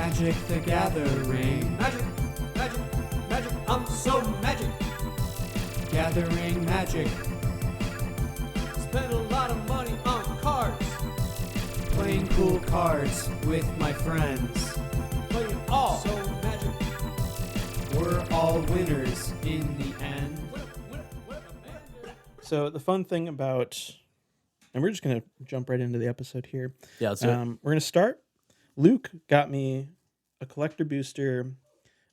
Magic the Gathering. Magic, magic, magic, I'm so magic. Gathering magic. Spend a lot of money on cards. Playing cool cards with my friends. Playing all so magic. We're all winners in the end. So the fun thing about, and we're just going to jump right into the episode here. Yeah, let's do it. We're going to start. Luke got me a collector booster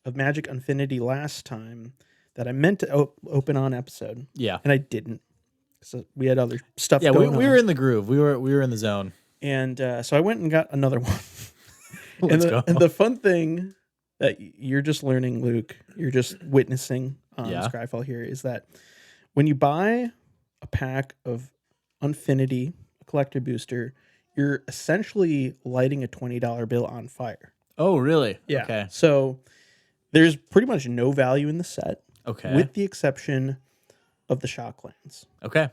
of Magic Infinity last time that I meant to open on episode. Yeah. And I didn't. So we had other stuff Yeah, going on. we were in the groove. We were in the zone. And so I went and got another one. Let's go. And the fun thing that you're just learning, Luke, you're just witnessing on Scryfall here, is that when you buy a pack of Infinity, a collector booster, you're essentially lighting a $20 bill on fire. Oh, really? Yeah. Okay. So there's pretty much no value in the set. Okay. With the exception of the Shocklands. Okay.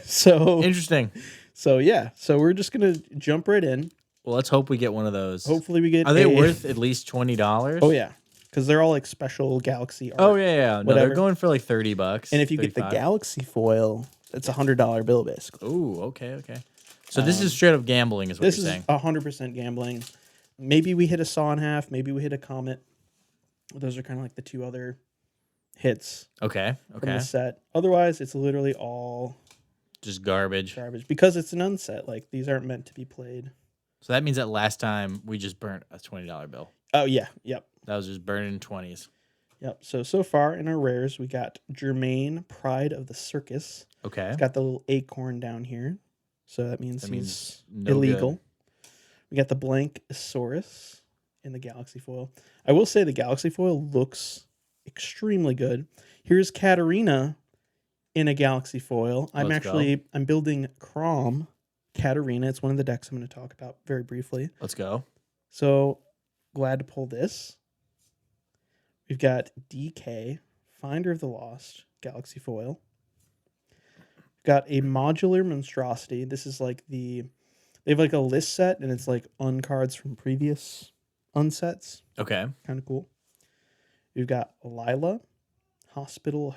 So Interesting. So yeah. So we're just gonna jump right in. Well, let's hope we get one of those. Hopefully we get. Are they worth at least $20? Oh yeah, because they're all like special Galaxy art. Oh yeah. No, whatever. they're going for like $30. And if you get the Galaxy foil, it's $100 bill basically. Oh, okay. So this is straight up gambling, is what This you're is saying? 100% gambling. Maybe we hit a Saw in Half. Maybe we hit a Comet. Those are kind of like the two other hits Okay. from the set. Otherwise, it's literally all Just garbage. because it's an unset. Like these aren't meant to be played. So that means that last time we just burnt a $20 bill. Oh yeah, yep. That was just burning 20s. Yep. So far in our rares, we got Jermaine, Pride of the Circus. Okay. It's got the little acorn down here. So that means That he's means no illegal. good. We got the blank Isaurus in the Galaxy foil. I will say the Galaxy foil looks extremely good. Here's Katarina in a Galaxy foil. I'm building Crom Katarina. It's one of the decks I'm going to talk about very briefly. Let's go. So glad to pull this. We've got DK, Finder of the Lost, Galaxy foil. Got a modular monstrosity. This is like they have like a list set, and it's like uncards from previous unsets. Okay. Kind of cool. We've got Lila, Hospitality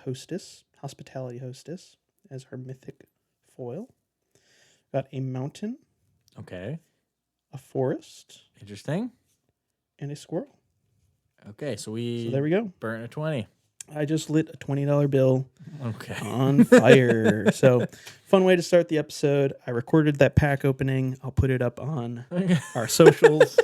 Hostess as her mythic foil. Got a mountain, Okay. a forest, Interesting. and a squirrel. Okay, so there we go. burnt a 20. I just lit a $20 bill Okay. on fire. So, fun way to start the episode. I recorded that pack opening. I'll put it up on our socials.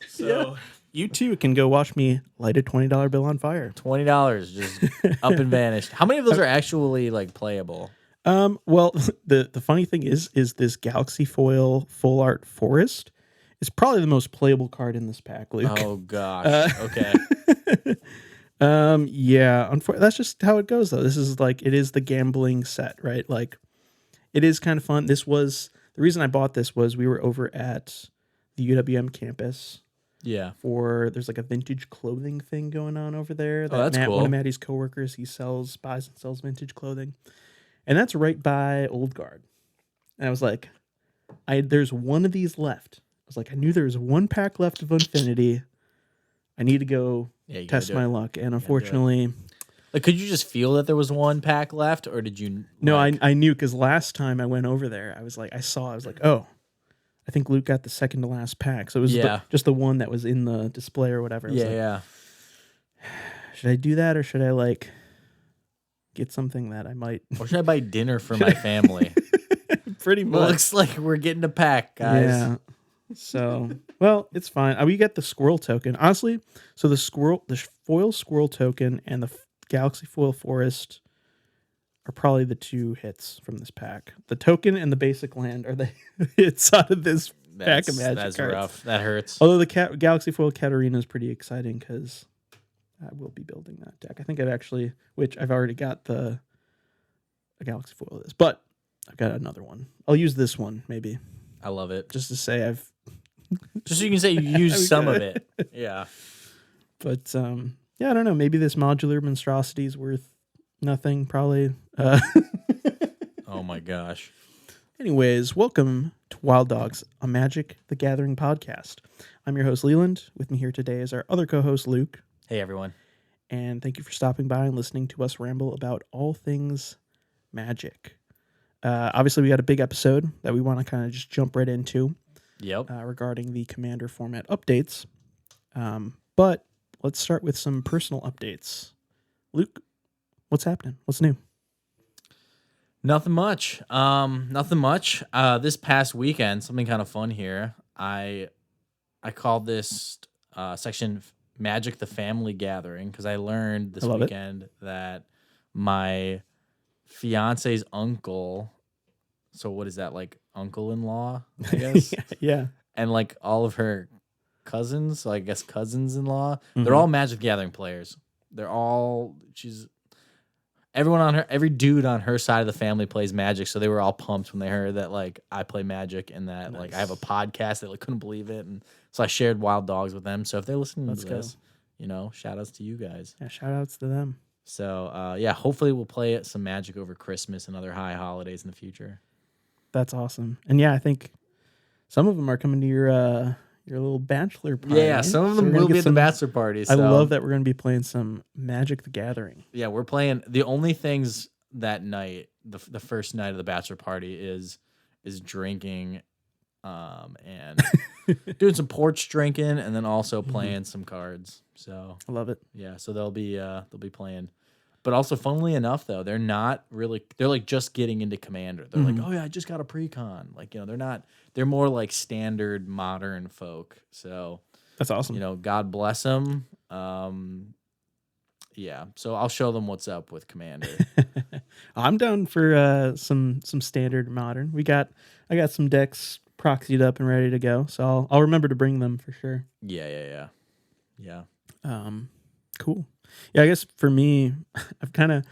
So, you too can go watch me light a $20 bill on fire. $20 just up and vanished. How many of those are actually like playable? Well, the funny thing is this Galaxy foil full art forest is probably the most playable card in this pack, Luke. Oh gosh. Okay. Yeah, that's just how it goes though. This is like, it is the gambling set, right? Like it is kind of fun. This was the reason I bought this was we were over at the UWM campus. Yeah. There's like a vintage clothing thing going on over there. That's cool. One of Maddie's coworkers, he buys and sells vintage clothing. And that's right by Old Guard. And I was like, there's one of these left. I was like, I knew there was one pack left of Infinity. I need to go test my luck. And unfortunately, like, could you just feel that there was one pack left, or did you? No, I knew, because last time I went over there, I was like, I was like, oh, I think Luke got the second to last pack. So it was just the one that was in the display or whatever. Yeah. Should I do that, or should I like get something that I might? Or should I buy dinner for my family? Pretty much. Looks like we're getting a pack, guys. Yeah. So, well, it's fine. We get the squirrel token. Honestly, so the foil squirrel token and the Galaxy foil forest are probably the two hits from this pack. The token and the basic land are the hits out of this pack of Magic That's cards. rough. That hurts. Although the Galaxy foil Katarina is pretty exciting because I will be building that deck. I think I've already got a Galaxy foil of this, but I've got another one. I'll use this one maybe. I love it. Just to say just so you can say you used some of it. Yeah. But yeah, I don't know. Maybe this modular monstrosity is worth nothing, probably. Oh my gosh. Anyways, welcome to Wild Dogs, a Magic the Gathering podcast. I'm your host, Leland. With me here today is our other co-host, Luke. Hey, everyone. And thank you for stopping by and listening to us ramble about all things Magic. Obviously, we got a big episode that we want to kind of just jump right into regarding the Commander format updates. But let's start with some personal updates. Luke, what's happening? What's new? Nothing much. This past weekend, something kind of fun here. I called this section Magic the Family Gathering because I learned this weekend that my fiance's uncle, so what is that, like uncle-in-law, I guess? Yeah. And like all of her cousins, so I guess cousins-in-law, they're all Magic the Gathering players. Every dude on her side of the family plays Magic, so they were all pumped when they heard that like I play Magic and that like I have a podcast. They like couldn't believe it, and so I shared Wild Dogs with them. So if they're listening to this, shout outs to you guys. Yeah, shout outs to them. So hopefully we'll play some Magic over Christmas and other high holidays in the future. That's awesome, and yeah, I think some of them are coming to your little bachelor party. Yeah, some of them will be at the bachelor party. So. I love that we're going to be playing some Magic the Gathering. Yeah, we're playing. The only things that night, the first night of the bachelor party is drinking, and doing some porch drinking, and then also playing some cards. So I love it. Yeah, so they'll be playing. But also, funnily enough, though, they're like just getting into Commander. They're like, oh yeah, I just got a pre-con. Like, they're more like standard modern folk. So that's awesome. God bless them. Yeah. So I'll show them what's up with Commander. I'm down for some standard modern. I got some decks proxied up and ready to go. So I'll remember to bring them for sure. Yeah. Cool. Yeah, I guess for me, I've kind of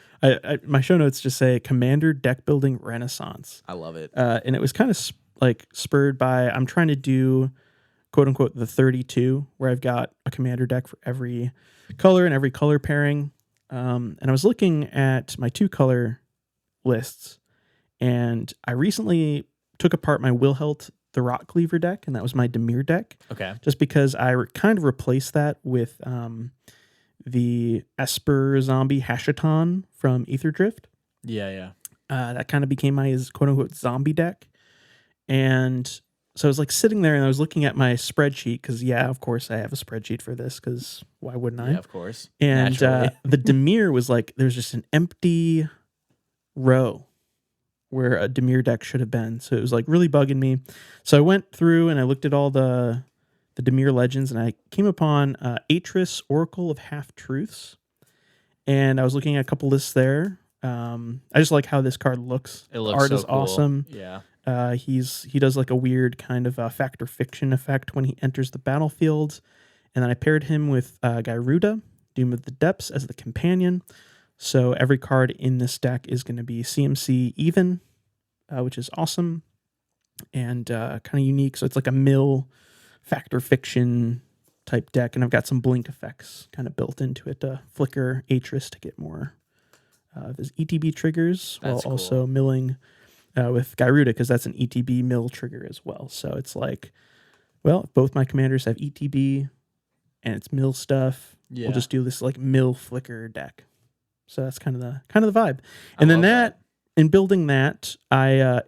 my show notes just say Commander deck building renaissance. I love it. And it was kind of spurred by I'm trying to do quote unquote the 32, where I've got a Commander deck for every color and every color pairing. And I was looking at my 2-color lists, and I recently took apart my Wilhelt the Rock Cleaver deck, and that was my Dimir deck. Okay. Just because I kind of replaced that with the Esper Zombie Hashaton from Aetherdrift. Yeah. That kind of became my quote-unquote zombie deck. And so I was like sitting there and I was looking at my spreadsheet because, yeah, of course I have a spreadsheet for this because why wouldn't I? Yeah, of course. And the Dimir was like, there's just an empty row where a Dimir deck should have been. So it was like really bugging me. So I went through and I looked at all the Dimir legends, and I came upon Atris, Oracle of Half-Truths, and I was looking at a couple lists there. I just like how this card looks. It looks Art so is cool. awesome. Yeah. He does like a weird kind of fact or fiction effect when he enters the battlefield, and then I paired him with Gyruda, Doom of the Depths, as the companion. So every card in this deck is going to be CMC even, which is awesome and kind of unique. So it's like a mill fact or fiction type deck, and I've got some blink effects kind of built into it to flicker Atris to get more of his ETB triggers, while also milling with Gyruda, because that's an ETB mill trigger as well. So it's like, well, if both my commanders have ETB and it's mill stuff, we'll just do this like mill flicker deck. So that's kind of the vibe. And then that in building that, I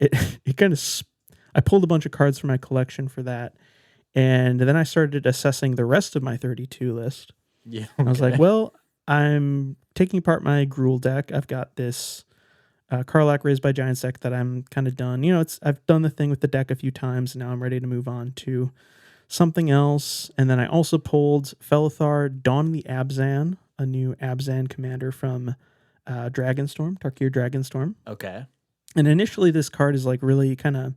pulled a bunch of cards from my collection for that. And then I started assessing the rest of my 32 list. Yeah. Okay. I was like, well, I'm taking apart my Gruul deck. I've got this Karlach Raised by Giants deck that I'm kind of done. I've done the thing with the deck a few times, and now I'm ready to move on to something else. And then I also pulled Felithar, Dawn of the Abzan, a new Abzan commander from Dragonstorm, Tarkir Dragonstorm. Okay. And initially this card is like really kind of,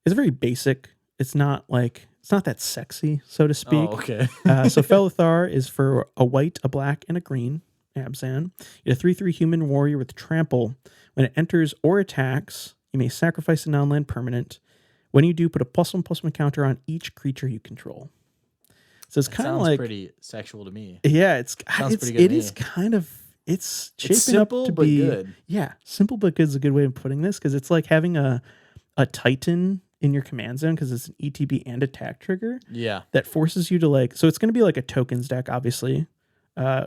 it's very basic. It's not that sexy, so to speak. Oh, okay. So Felithar is for a white, a black, and a green Abzan. You have a 3/3 human warrior with trample. When it enters or attacks, you may sacrifice a non-land permanent. When you do, put a +1/+1 counter on each creature you control. So it's kind of like pretty sexual to me. Yeah, It is kind of it's shaping simple up to but be good. Yeah, simple but good is a good way of putting this, because it's like having a Titan in your command zone because it's an ETB and attack trigger Yeah. that forces you to like. So it's going to be like a tokens deck, obviously,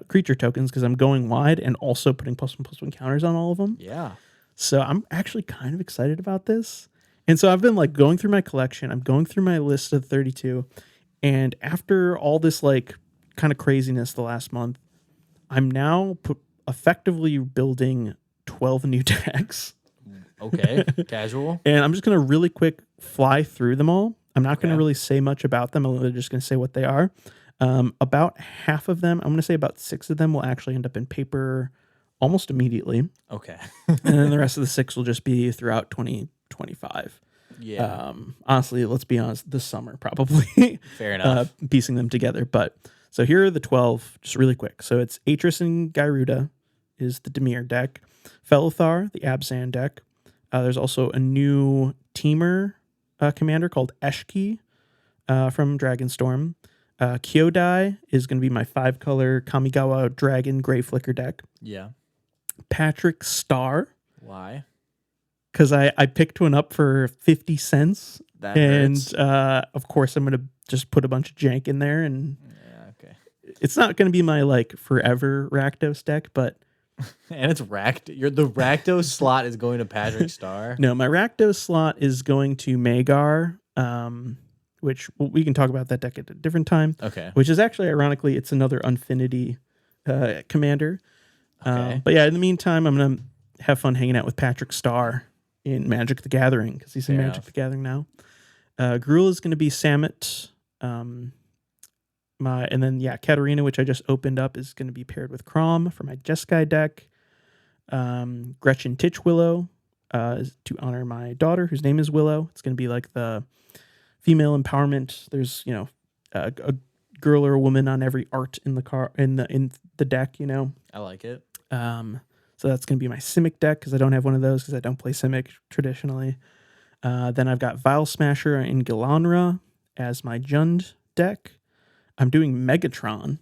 creature tokens because I'm going wide and also putting +1/+1 counters on all of them. Yeah. So I'm actually kind of excited about this. And so I've been like going through my collection. I'm going through my list of 32. And after all this like kind of craziness the last month, I'm now effectively building 12 new decks. Okay. Casual. And I'm just going to really quick fly through them all. I'm not going to Okay. really say much about them. I'm just going to say what they are. About half of them, I'm going to say about 6 of them will actually end up in paper almost immediately. Okay. And then the rest of the 6 will just be throughout 2025. Yeah. Honestly, let's be honest, this summer probably Fair enough. piecing them together. But so here are the 12, just really quick. So it's Atris and Gyruda is the Dimir deck. Felithar, the Abzan deck. There's also a new Teamer commander called Eshki from Dragonstorm. Kyodai is going to be my 5-color Kamigawa Dragon Gray Flicker deck. Yeah. Patrick Star, Why? because I picked one up for 50 cents. That And hurts. of course, I'm going to just put a bunch of jank in there. And Yeah. Okay. it's not going to be my like forever Rakdos deck, but And it's racked. The Rakdos slot is going to Patrick Star. no, my Rakdos slot is going to Magar, which we can talk about that deck at a different time. Okay. Which is actually, ironically, it's another Unfinity commander. Okay. But yeah, in the meantime, I'm going to have fun hanging out with Patrick Star in Magic the Gathering because he's in Fair Magic enough. the Gathering now. Gruul is going to be Samit. And then, Katarina, which I just opened up, is going to be paired with Crom for my Jeskai deck. Gretchen Titchwillow is to honor my daughter, whose name is Willow. It's going to be like the female empowerment. There's, a girl or a woman on every art in the deck, I like it. So that's going to be my Simic deck because I don't have one of those because I don't play Simic traditionally. Then I've got Vile Smasher and Gilanra as my Jund deck. I'm doing Megatron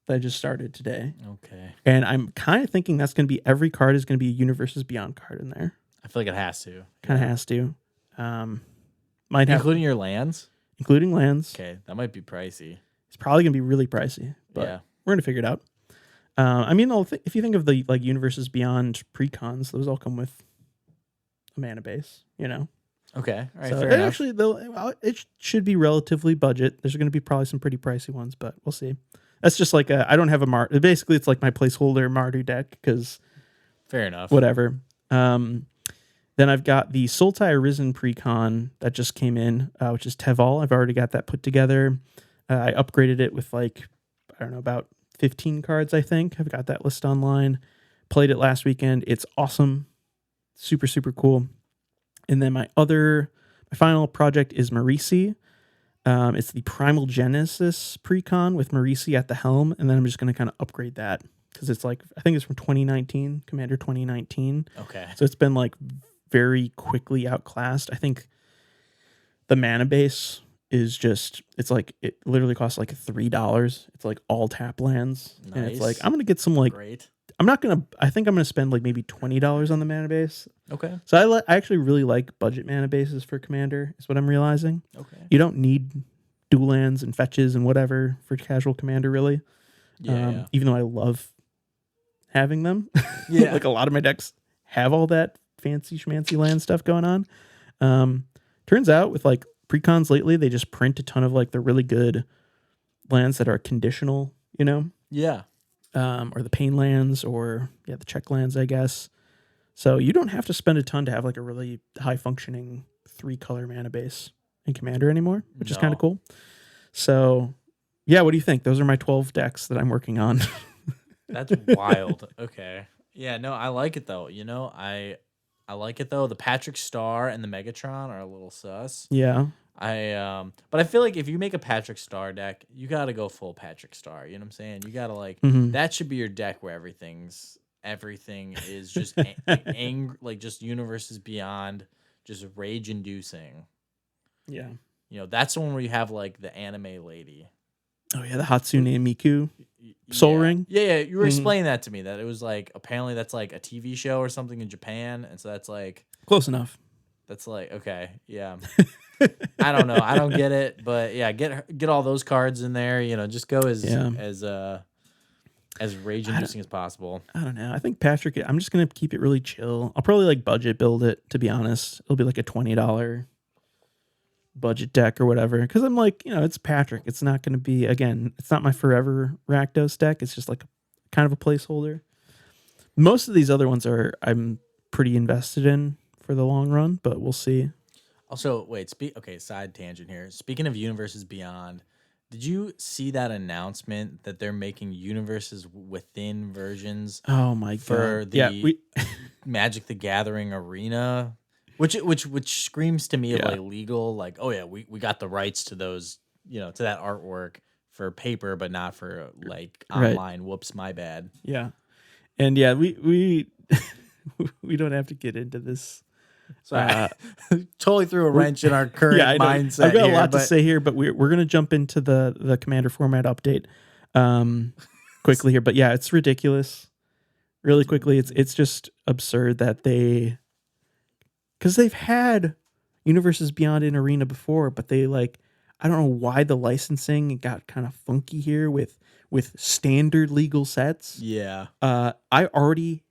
that I just started today. Okay. And I'm kind of thinking that's going to be every card is going to be a Universes Beyond card in there. I feel like it has to. Kind of has to. Might have, Including your lands? including lands. Okay. That might be pricey. It's probably going to be really pricey, but Yeah. we're going to figure it out. If you think of the like Universes Beyond precons, those all come with a mana base, Okay. All right. So fair it enough. actually, it should be relatively budget. There's going to be probably some pretty pricey ones, but we'll see. That's just like I don't have a basically it's like my placeholder Mardu deck because Fair enough. whatever. Then I've got the Sultai Arisen precon that just came in, which is Teval. I've already got that put together. I upgraded it with about 15 cards, I think. I've got that list online. Played it last weekend. It's awesome. Super, super cool. And then my final project is Marisi. It's the Primal Genesis precon with Marisi at the helm. And then I'm just going to kind of upgrade that because it's like, I think it's from 2019, Commander 2019. Okay. So it's been like very quickly outclassed. I think the mana base is just, it's like, it literally costs like $3. It's like all tap lands. And it's like, Nice. I'm going to get some like, Great. I think I'm going to spend like maybe $20 on the mana base. Okay. So I actually really like budget mana bases for Commander is what I'm realizing. Okay. You don't need dual lands and fetches and whatever for casual Commander really. Yeah. Even though I love having them. Yeah. Like a lot of my decks have all that fancy schmancy land stuff going on. Turns out with like precons lately, they just print a ton of like the really good lands that are conditional, Yeah. or the pain lands or the check lands, I guess. So you don't have to spend a ton to have like a really high functioning 3-color mana base in Commander anymore, which is kind No. of cool. So yeah, what do you think? Those are my 12 decks that I'm working on. That's wild. Okay. Yeah, no, I like it though. I like it though. The Patrick Star and the Megatron are a little sus. Yeah. But I feel like if you make a Patrick Star deck, you got to go full Patrick Star. You know what I'm saying? You got to like Mhm. that should be your deck where everything is just like just universes beyond, just rage inducing. Yeah. That's the one where you have like the anime lady. Oh yeah, the Hatsune Miku. Y- Soul yeah. Ring? Yeah, you were Mhm. explaining that to me that it was like apparently that's like a TV show or something in Japan, and so that's like Close enough. That's like, okay, yeah. I don't know. I don't get it, but yeah, get all those cards in there. Just go as rage inducing as possible. I don't know. I think Patrick. I'm just gonna keep it really chill. I'll probably like budget build it. To be honest, it'll be like a $20 budget deck or whatever. Because I'm like, it's Patrick. It's not gonna be It's not my forever Rakdos deck. It's just like kind of a placeholder. Most of these other ones I'm pretty invested in for the long run, but we'll see. Also, wait, side tangent here. Speaking of Universes Beyond, did you see that announcement that they're making Universes Within versions? Oh my god! For the Magic the Gathering arena, which screams to me of like legal, like, oh yeah, we got the rights to those, to that artwork for paper, but not for like online. Right. Whoops, my bad. Yeah, and yeah, we we don't have to get into this. So totally threw a wrench in our current mindset. I've got a lot to say here, but we're going to jump into the Commander format update quickly here. But yeah, it's ridiculous. Really quickly, it's just absurd that because they've had Universes Beyond in Arena before, but they I don't know why the licensing got kind of funky here with standard legal sets. Yeah. I already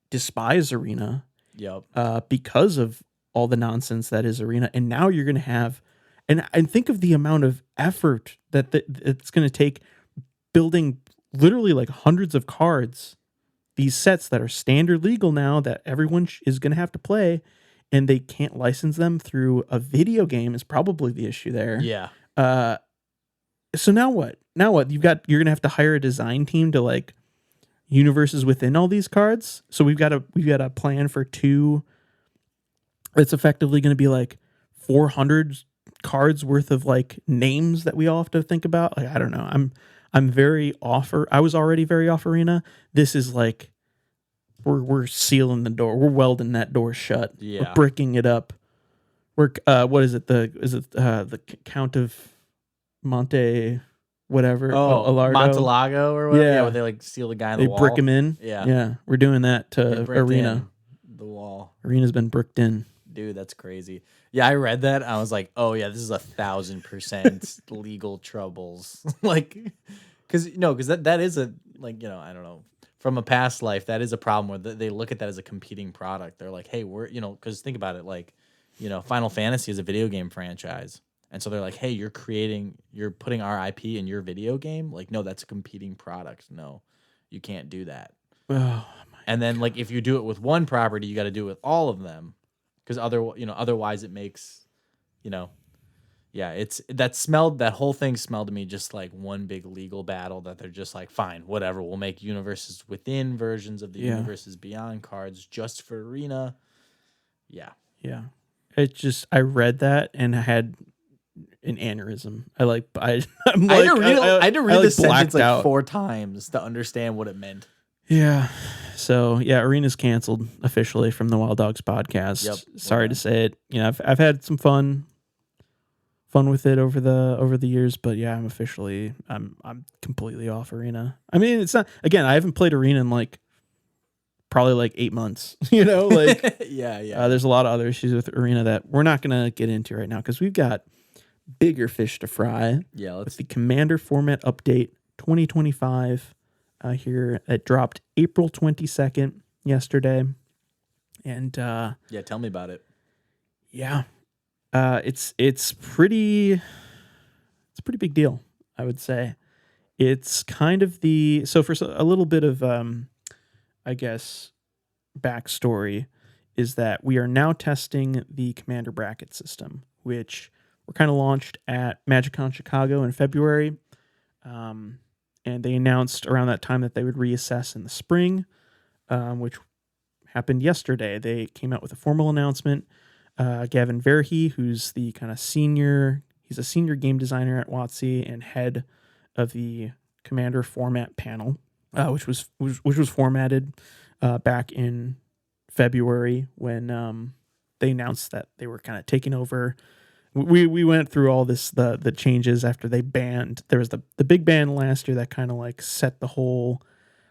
despise Arena. Yep. Because of all the nonsense that is Arena, and now you're going to have, and think of the amount of effort that it's going to take building literally like hundreds of cards, these sets that are standard legal now that everyone is going to have to play, and they can't license them through a video game is probably the issue there. Yeah. So now what? You're going to have to hire a design team to universes within all these cards. So we've got a plan for 2. It's effectively going to be like 400 cards worth of names that we all have to think about. I don't know. I'm very off. I was already very off Arena. This is we're sealing the door. We're welding that door shut. Yeah. We're bricking it up. We're what is it? The Count of Monte whatever. Alardo. Montelago or whatever. Yeah, where they seal the guy in the wall. They brick him in. Yeah. Yeah. We're doing that to Arena. The wall. Arena's been bricked in. Dude, that's crazy. Yeah, I read that. I was like, oh yeah, this is 1,000% legal troubles. Because that is a I don't know, from a past life, that is a problem where they look at that as a competing product. They're like, hey, we're because think about it, Final Fantasy is a video game franchise. And so they're like, hey, you're putting our IP in your video game? No, that's a competing product. No, you can't do that. Oh, and then if you do it with one property, you got to do it with all of them. Because otherwise it makes, that whole thing smelled to me just like one big legal battle that they're just like, fine, whatever. We'll make Universes Within versions of the Universes Beyond cards just for Arena. Yeah. Yeah. I read that and I had an aneurysm. I had to read the sentence 4 times to understand what it meant. Yeah. So yeah, Arena's canceled officially from the Wild Dogs podcast. Yep. Sorry to say it. I've had some fun with it over the years, but yeah, I'm completely off Arena. I mean, it's not, again, I haven't played Arena in probably 8 months. Yeah. There's a lot of other issues with Arena that we're not gonna get into right now because we've got bigger fish to fry. Yeah, with the Commander format update 2025 here. It dropped April 22nd yesterday, and yeah, tell me about it. Yeah, it's pretty big deal, I would say. It's kind of for a little bit of I guess backstory is that we are now testing the Commander bracket system, which were kind of launched at MagicCon Chicago in February. And they announced around that time that they would reassess in the spring, which happened yesterday. They came out with a formal announcement. Gavin Verhey, who's the kind of he's a senior game designer at WotC and head of the Commander format panel, which was formatted back in February when they announced that they were kind of taking over. We went through all this the changes after they banned. There was the big ban last year that kind of set the whole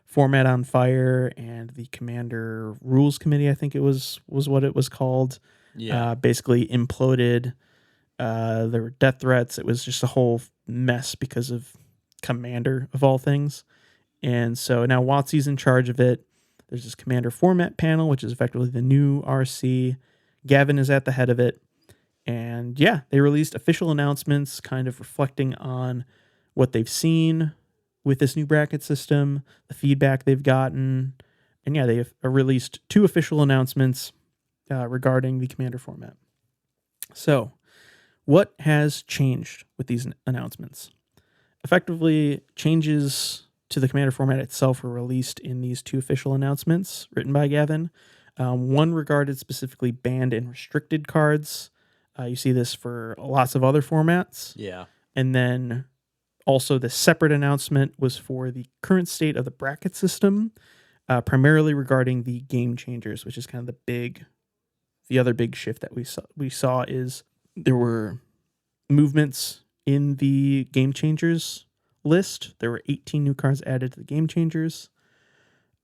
format on fire, and the Commander Rules Committee, I think it was what it was called. Yeah. basically imploded. There were death threats. It was just a whole mess because of Commander of all things. And so now WotC's in charge of it. There's this Commander format panel, which is effectively the new RC. Gavin is at the head of it. And yeah, they released official announcements kind of reflecting on what they've seen with this new bracket system, the feedback they've gotten. And yeah, they have released 2 official announcements regarding the Commander format. So, what has changed with these announcements? Effectively, changes to the Commander format itself were released in these 2 official announcements written by Gavin. One regarded specifically banned and restricted cards. You see this for lots of other formats. Yeah. And then also the separate announcement was for the current state of the bracket system, primarily regarding the game changers, which is kind of the other big shift that we saw is there were movements in the game changers list. There were 18 new cards added to the game changers.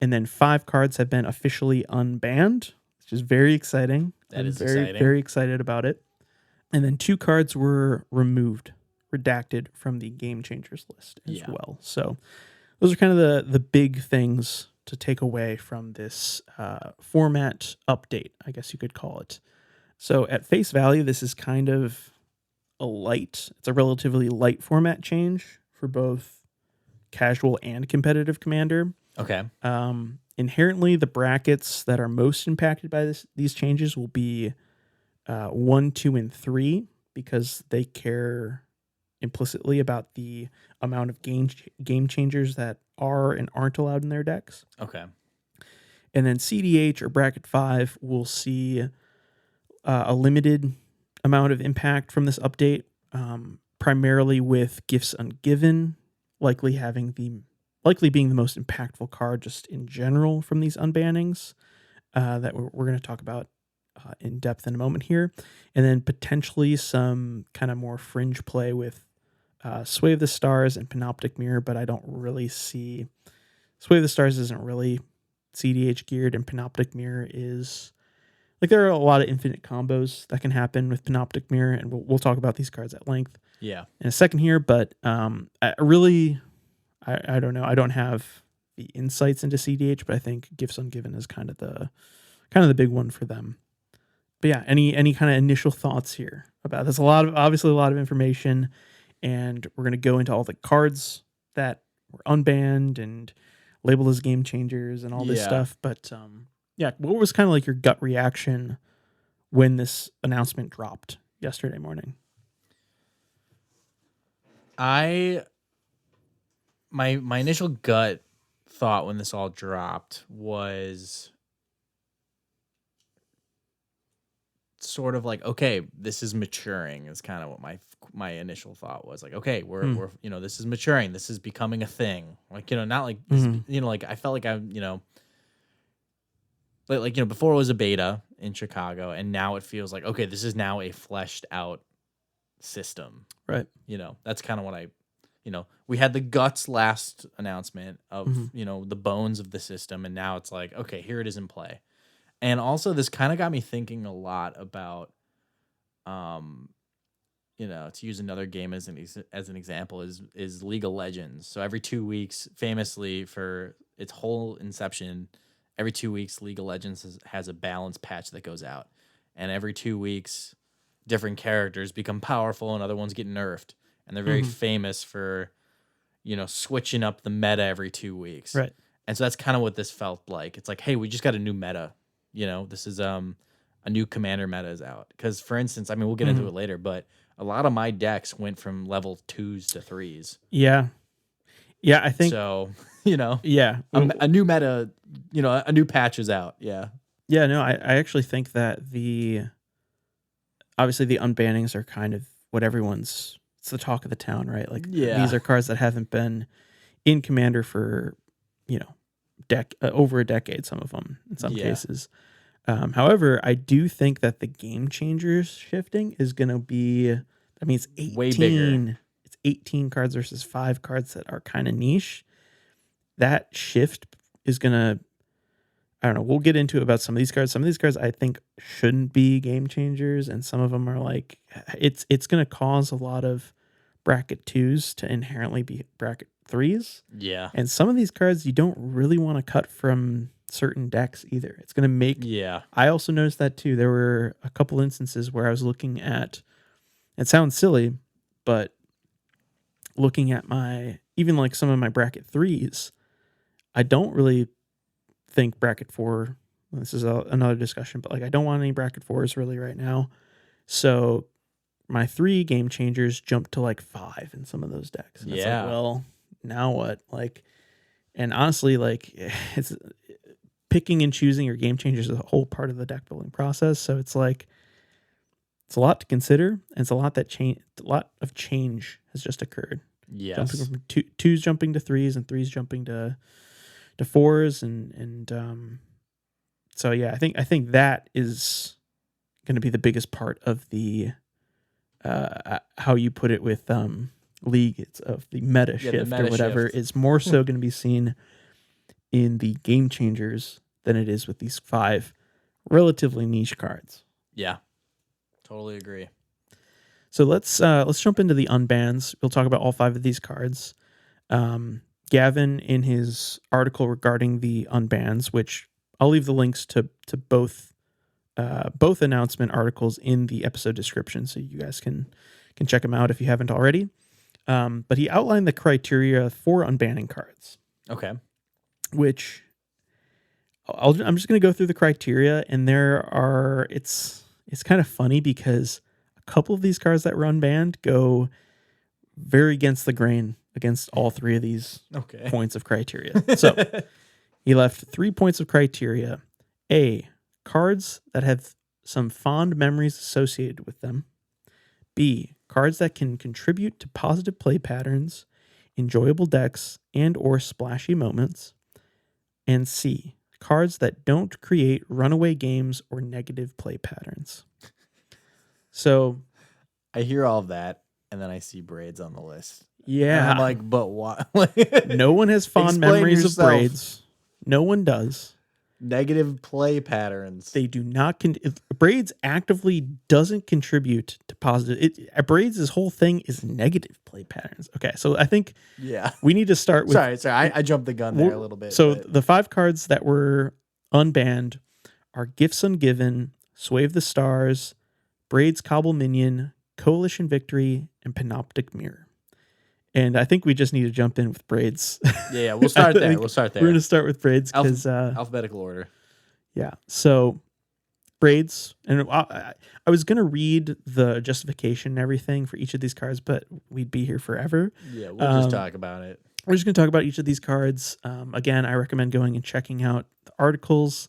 And then 5 cards have been officially unbanned, which is very exciting. That is very, exciting. very excited about it. And then 2 cards were redacted from the game changers list as well. So those are kind of the big things to take away from this format update, I guess you could call it. So at face value, this is kind of it's a relatively light format change for both casual and competitive Commander. Okay. Inherently, the brackets that are most impacted by these changes will be 1, 2, and 3, because they care implicitly about the amount of game changers that are and aren't allowed in their decks. Okay. And then CDH or bracket 5 will see a limited amount of impact from this update, primarily with Gifts Ungiven likely being the most impactful card just in general from these unbannings that we're going to talk about in depth in a moment here. And then potentially some kind of more fringe play with Sway of the Stars and Panoptic Mirror, but I don't really see... Sway of the Stars isn't really CDH geared, and Panoptic Mirror is... Like, there are a lot of infinite combos that can happen with Panoptic Mirror, and we'll talk about these cards at length in a second here, but I don't know. I don't have the insights into CDH, but I think Gifts Ungiven is kind of the big one for them. But yeah, any kind of initial thoughts here about this? Obviously a lot of information, and we're going to go into all the cards that were unbanned and labeled as game changers and all this stuff. But yeah, what was kind of like your gut reaction when this announcement dropped yesterday morning? My initial gut thought when this all dropped was sort of like, okay, this is maturing, is kind of what my initial thought was. Like, okay, we're this is maturing, this is becoming a thing. Like, not like this, like I felt like before it was a beta in Chicago, and now it feels like, okay, this is now a fleshed out system. Right. That's kind of what we had the guts last announcement of, the bones of the system. And now it's like, okay, here it is in play. And also this kind of got me thinking a lot about, to use another game as an example is League of Legends. So every 2 weeks, famously for its whole inception, every 2 weeks, League of Legends has a balance patch that goes out. And every 2 weeks, different characters become powerful and other ones get nerfed. And they're very famous for, switching up the meta every 2 weeks. Right. And so that's kind of what this felt like. It's like, hey, we just got a new meta. This is a new Commander meta is out. Because, for instance, we'll get into it later, but a lot of my decks went from level 2s to 3s. Yeah. Yeah, I think... So, yeah. a new meta, a new patch is out. Yeah. Yeah, no, I actually think that obviously the unbannings are kind of what it's the talk of the town, right? Like, these are cards that haven't been in Commander for, over a decade, some of them, in some cases. However, I do think that the game changers shifting is going to be, it's 18. Way bigger. It's 18 cards versus 5 cards that are kind of niche. That shift is going to, I don't know. We'll get into about some of these cards. Some of these cards I think shouldn't be game changers, and some of them are like it's going to cause a lot of bracket 2s to inherently be bracket 3s. Yeah. And some of these cards you don't really want to cut from certain decks either. It's going to make... Yeah. I also noticed that too. There were a couple instances where I was looking at... It sounds silly, but looking at even like some of my bracket 3s, I don't really think bracket 4... This is another discussion, but like I don't want any bracket 4s really right now. So my 3 game changers jumped to like 5 in some of those decks. And it's like, well, now what? Like, and honestly, like it's picking and choosing your game changers is a whole part of the deck building process. So it's like, it's a lot to consider. And it's a lot of change has just occurred. Yes. Jumping from 2s jumping to 3s and 3s jumping to 4s. And so, yeah, I think that is going to be the biggest part of the, how you put it with League, it's of the meta shift meta or whatever, shift. is more so going to be seen in the game changers than it is with these 5 relatively niche cards. Yeah, totally agree. So let's jump into the unbans. We'll talk about all 5 of these cards. Gavin, in his article regarding the unbans, which I'll leave the links to both announcement articles in the episode description, so you guys can check them out if you haven't already. But he outlined the criteria for unbanning cards. Okay. Which I'm just going to go through the criteria, and it's kind of funny because a couple of these cards that were unbanned go very against the grain against all 3 of these points of criteria. So he left 3 points of criteria. A, cards that have some fond memories associated with them. B, cards that can contribute to positive play patterns, enjoyable decks, and or splashy moments. And C, cards that don't create runaway games or negative play patterns. So I hear all of that, and then I see braids on the list. yeah. And I'm like, but what? No one has fond Explain memories yourself. of braids. No one does. Negative play patterns. They do not. Braids actively doesn't contribute to positive. Braids' whole thing is negative play patterns. Okay, so I think we need to start with. Sorry, I jumped the gun there a little bit. So the 5 cards that were unbanned are Gifts Ungiven, Sway of the Stars, Braids Cobble Minion, Coalition Victory, and Panoptic Mirror. And I think we just need to jump in with braids. Yeah, we'll start there. We're going to start with braids because alphabetical order. Yeah. So braids, and I was going to read the justification and everything for each of these cards, but we'd be here forever. Yeah, we'll just talk about it. We're just going to talk about each of these cards. Again, I recommend going and checking out the articles.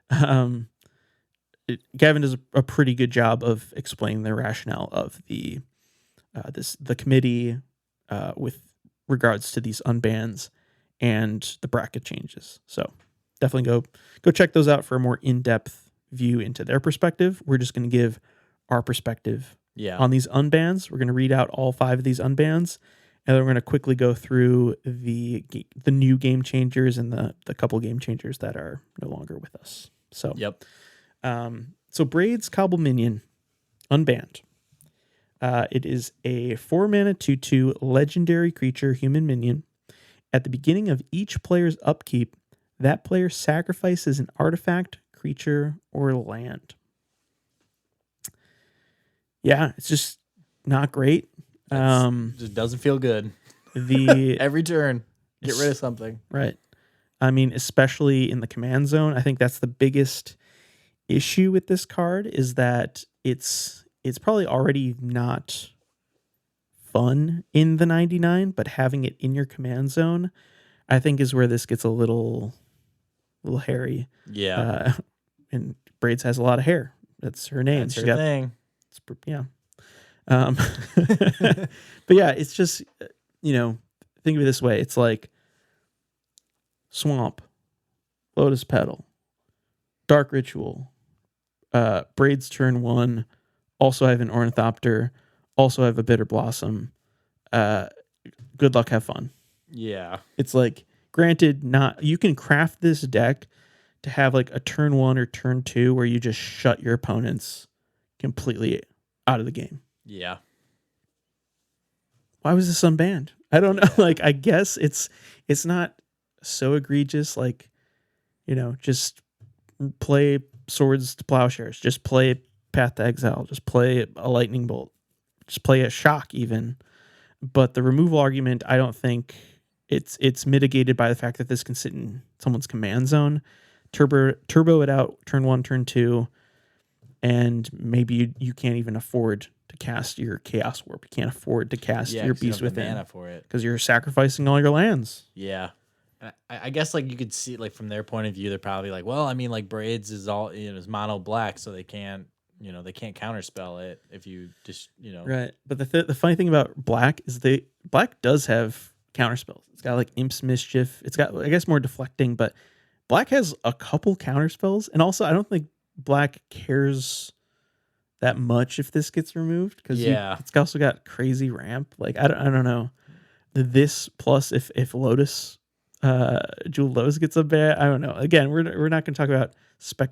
Gavin does a pretty good job of explaining the rationale of the committee with regards to these unbans and the bracket changes. So definitely go check those out for a more in-depth view into their perspective. We're just going to give our perspective on these unbans. We're going to read out all 5 of these unbans, and then we're going to quickly go through the new game changers and the couple game changers that are no longer with us. So so Braids Cobble Minion, unbanned. It is a 4-mana 2/2 legendary creature human minion. At the beginning of each player's upkeep, that player sacrifices an artifact, creature, or land. Yeah, it's just not great. Just doesn't feel good. Every turn, get rid of something. Right. I mean, especially in the command zone, I think that's the biggest issue with this card is that it's probably already not fun in the 99, but having it in your command zone, I think is where this gets a little hairy. Yeah. And Braids has a lot of hair. That's her name. That's her thing. Yeah. But yeah, it's just, think of it this way. It's like Swamp, Lotus Petal, Dark Ritual, Braids turn 1, also have an Ornithopter, also have a Bitter Blossom. Good luck, have fun. Yeah. It's like, granted, you can craft this deck to have like a turn 1 or turn 2 where you just shut your opponents completely out of the game. Yeah. Why was this unbanned? I don't know. Like, I guess it's not so egregious. Like, just play Swords to Plowshares. Just play Path to Exile. Just play a Lightning Bolt. Just play a Shock even. But the removal argument, I don't think it's mitigated by the fact that this can sit in someone's command zone. Turbo it out, turn 1, turn 2, and maybe you can't even afford to cast your Chaos Warp. You can't afford to cast your Beast Within mana for it because you're sacrificing all your lands. Yeah. I guess like you could see like from their point of view, they're probably like, well, I mean, like Braids is all is mono black, so they can't counterspell it if you just Right. But the funny thing about black is black does have counterspells. It's got like Imp's Mischief. It's got, I guess, more deflecting, but black has a couple counterspells, and also I don't think black cares that much if this gets removed because it's also got crazy ramp. Like I don't know. This plus if Lotus Jewel Lotus gets a ban, I don't know. Again, we're not going to talk about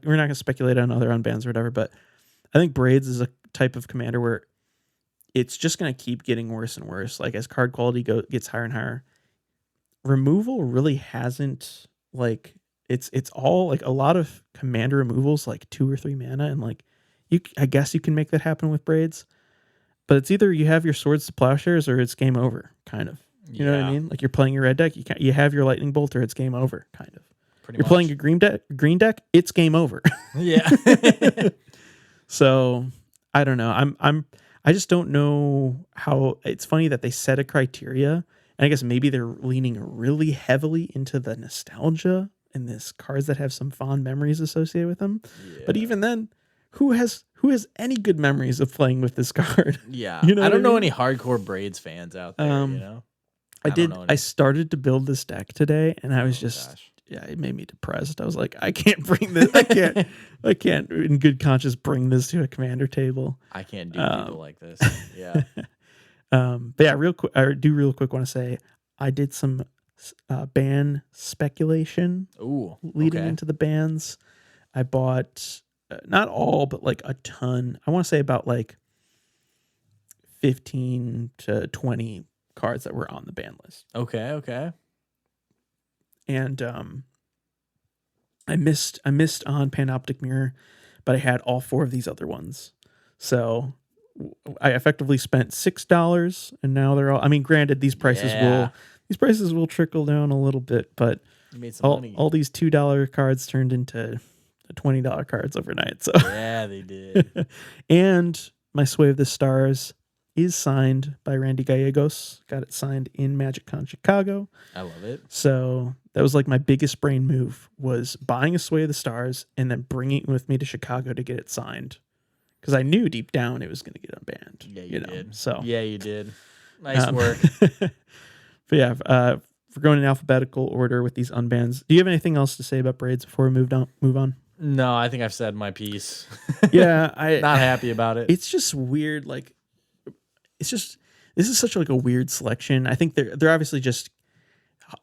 we're not going to speculate on other unbans or whatever, but I think Braids is a type of commander where it's just going to keep getting worse and worse. Like as card quality gets higher and higher, removal really hasn't like it's all like a lot of commander removals like 2 or 3 mana, and like I guess you can make that happen with Braids, but it's either you have your Swords to Plowshares or it's game over, kind of. You know what I mean? Like you're playing your red deck, you have your Lightning Bolt or it's game over, kind of. You're playing your green deck, it's game over. Yeah. So I don't know. I just don't know how. It's funny that they set a criteria, and I guess maybe they're leaning really heavily into the nostalgia and this cards that have some fond memories associated with them. Yeah. But even then, who has any good memories of playing with this card? Yeah, I don't know any hardcore Braids fans out there. I started to build this deck today, and I was it made me depressed. I was like, I can't bring this. I can't in good conscience bring this to a commander table. I can't do people like this. Yeah. But yeah, real quick want to say I did some ban speculation. Ooh, leading into the bans. I bought not all, but like a ton. I want to say about like 15 to 20 cards that were on the ban list. Okay. And I missed on Panoptic Mirror, but I had all 4 of these other ones. So I effectively spent $6, and now they're all. I mean, granted, these prices will trickle down a little bit, but you made some money. All these $2 cards turned into $20 cards overnight. So yeah, they did. And my Sway of the Stars is signed by Randy Gallegos. Got it signed in MagicCon Chicago. I love it. So that was like my biggest brain move, was buying a Sway of the Stars and then bringing it with me to Chicago to get it signed. Because I knew deep down it was going to get unbanned. Yeah, you did. So yeah, you did. Nice work. But yeah, we're going in alphabetical order with these unbans. Do you have anything else to say about Braids before we move on? No, I think I've said my piece. Yeah, not happy about it. It's just weird. Like, this is such like a weird selection. I think they're obviously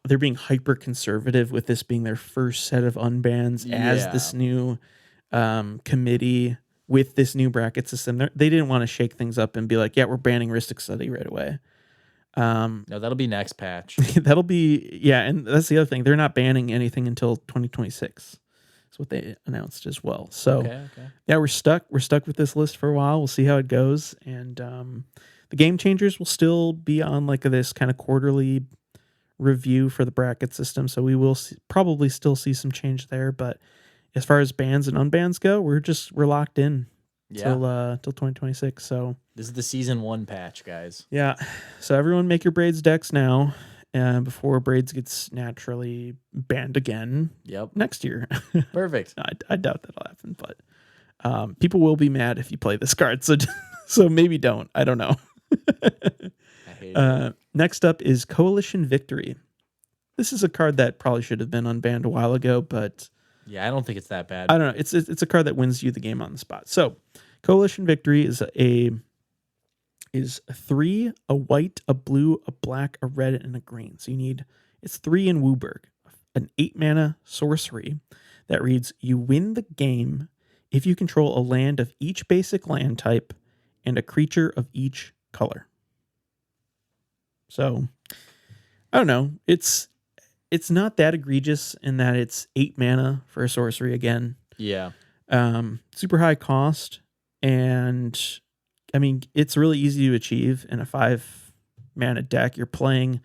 they're being hyper conservative with this being their first set of unbans as this new committee with this new bracket system. They didn't want to shake things up and be like, yeah, we're banning Ristic Study right away. No, that'll be next patch. That'll be, and that's the other thing. They're not banning anything until 2026. That's what they announced as well. So okay. Yeah, we're stuck with this list for a while. We'll see how it goes. And the Game Changers will still be on like this kind of quarterly review for the bracket system. So we will probably still see some change there. But as far as bans and unbans go, we're locked in till 2026. So this is the season 1 patch, guys. Yeah. So everyone make your Braids decks now. Before Braids gets naturally banned again next year. Perfect. I doubt that'll happen, but people will be mad if you play this card. So maybe don't. I don't know. I hate it. Next up is Coalition Victory. This is a card that probably should have been unbanned a while ago, but yeah, I don't think it's that bad. I don't know. It's a card that wins you the game on the spot. So Coalition Victory is a 3, a white, a blue, a black, a red, and a green. So it's 3 in Wooburg, an 8 mana sorcery that reads, you win the game if you control a land of each basic land type and a creature of each color. So, I don't know. It's not that egregious in that it's 8 mana for a sorcery again. Yeah. Super high cost, and I mean it's really easy to achieve in a 5 mana deck. You're playing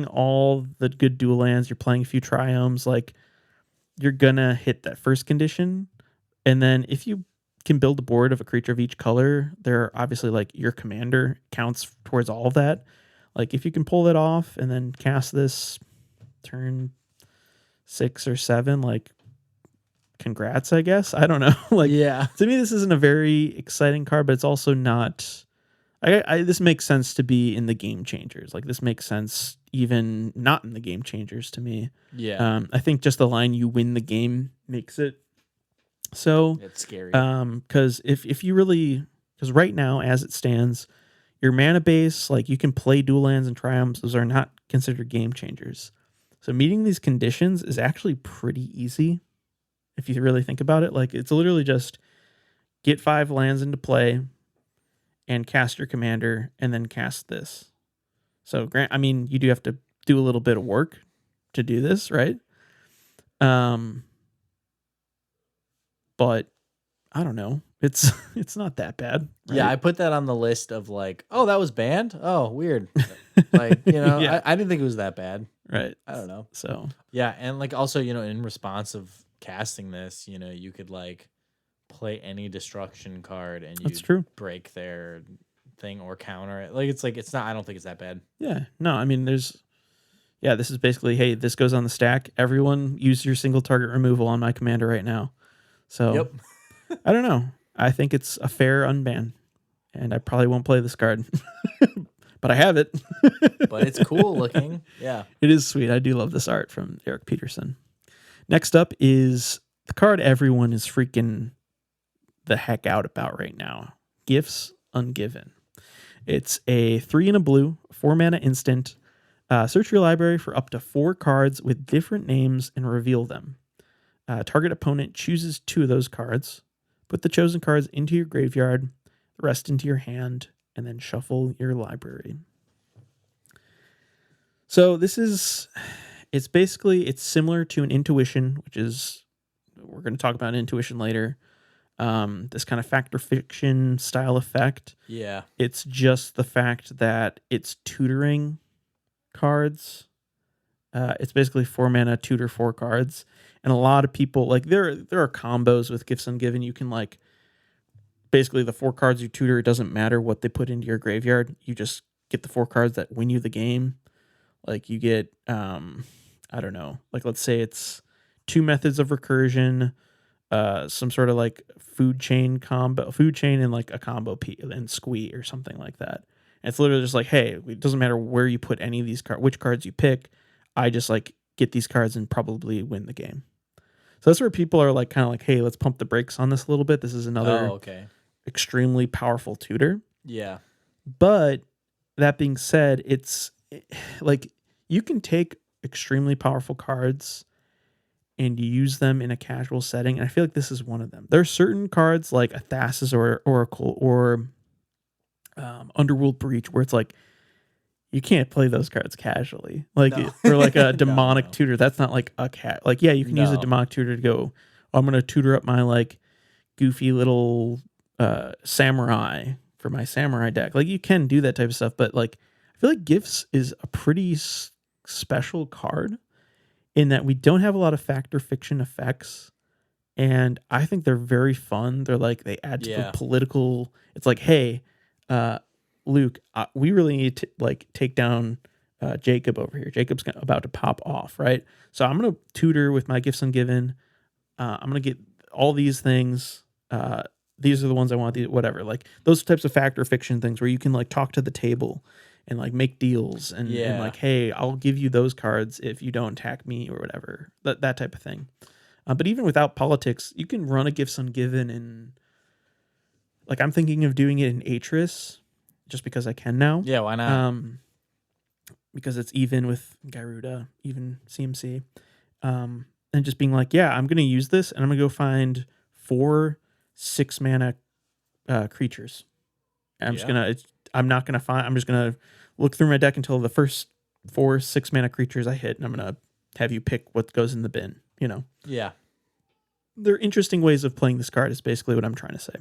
all the good dual lands, you're playing a few triomes, like you're gonna hit that first condition. And then if you can build a board of a creature of each color, they're obviously like your commander counts towards all of that. Like if you can pull that off and then cast this turn 6 or 7, like congrats, I guess. I don't know. Like, yeah. To me, this isn't a very exciting card, but it's also not. This makes sense to be in the game changers. Like this makes sense even not in the game changers to me. Yeah. I think just the line "you win the game" makes it so. It's scary. Because because right now as it stands, your mana base, like you can play dual lands and triomes, those are not considered game changers. So meeting these conditions is actually pretty easy if you really think about it. Like it's literally just get 5 lands into play and cast your commander and then cast this. So you do have to do a little bit of work to do this, right? But I don't know. It's not that bad. Right? Yeah, I put that on the list of like, oh, that was banned? Oh, weird. Like, Yeah. I didn't think it was that bad. Right. I don't know. So yeah, and like also, in response of casting this, you could like play any destruction card and that's you true. break their thing or counter it. Like it's not, I don't think it's that bad. Yeah. No, I mean this is basically, hey, this goes on the stack. Everyone use your single target removal on my commander right now. So Yep. I don't know. I think it's a fair unban, and I probably won't play this card, but I have it. But it's cool looking. Yeah. It is sweet. I do love this art from Eric Peterson. Next up is the card everyone is freaking the heck out about right now. Gifts Ungiven. It's a 3 and a blue, 4 mana instant. Search your library for up to 4 cards with different names and reveal them. Target opponent chooses 2 of those cards. Put the chosen cards into your graveyard, the rest into your hand, and then shuffle your library. So it's similar to an intuition, which is, we're going to talk about intuition later. This kind of fact or fiction style effect. Yeah. It's just the fact that it's tutoring cards. It's basically 4 mana tutor 4 cards. And a lot of people, like there are combos with Gifts Ungiven. You can like basically the 4 cards you tutor, it doesn't matter what they put into your graveyard. You just get the 4 cards that win you the game. Like you get I don't know, like let's say it's 2 methods of recursion, some sort of like food chain and like a combo and squee or something like that. And it's literally just like, hey, it doesn't matter where you put any of these cards, which cards you pick. I just like get these cards and probably win the game. So that's where people are like kind of like, hey, let's pump the brakes on this a little bit. This is another extremely powerful tutor. Yeah. But that being said, it's like you can take extremely powerful cards and use them in a casual setting. And I feel like this is one of them. There are certain cards like a Thassa's or Oracle or Underworld Breach where it's like, you can't play those cards casually. Like, or like a demonic tutor. That's not like a cat. Like, yeah, you can use a demonic tutor to go, I'm going to tutor up my like goofy little samurai for my samurai deck. Like, you can do that type of stuff. But like, I feel like Gifts is a pretty special card in that we don't have a lot of fact or fiction effects. And I think they're very fun. They're like, they add to the political. It's like, hey, Luke, we really need to like take down Jacob over here. Jacob's about to pop off, right? So I'm going to tutor with my Gifts Ungiven. I'm going to get all these things. These are the ones I want, whatever. Like those types of fact or fiction things where you can like talk to the table and like make deals and like, hey, I'll give you those cards if you don't attack me or whatever. That type of thing. But even without politics, you can run a Gifts Ungiven and like I'm thinking of doing it in Atris. Just because I can now. Yeah, why not? Because it's even with Garuda, even CMC. and just being like, yeah, I'm going to use this, and I'm going to go find 4 6-mana creatures. And I'm not going to find. I'm just going to look through my deck until the first 4 6-mana creatures I hit, and I'm going to have you pick what goes in the bin. Yeah. They're interesting ways of playing this card. Is basically what I'm trying to say.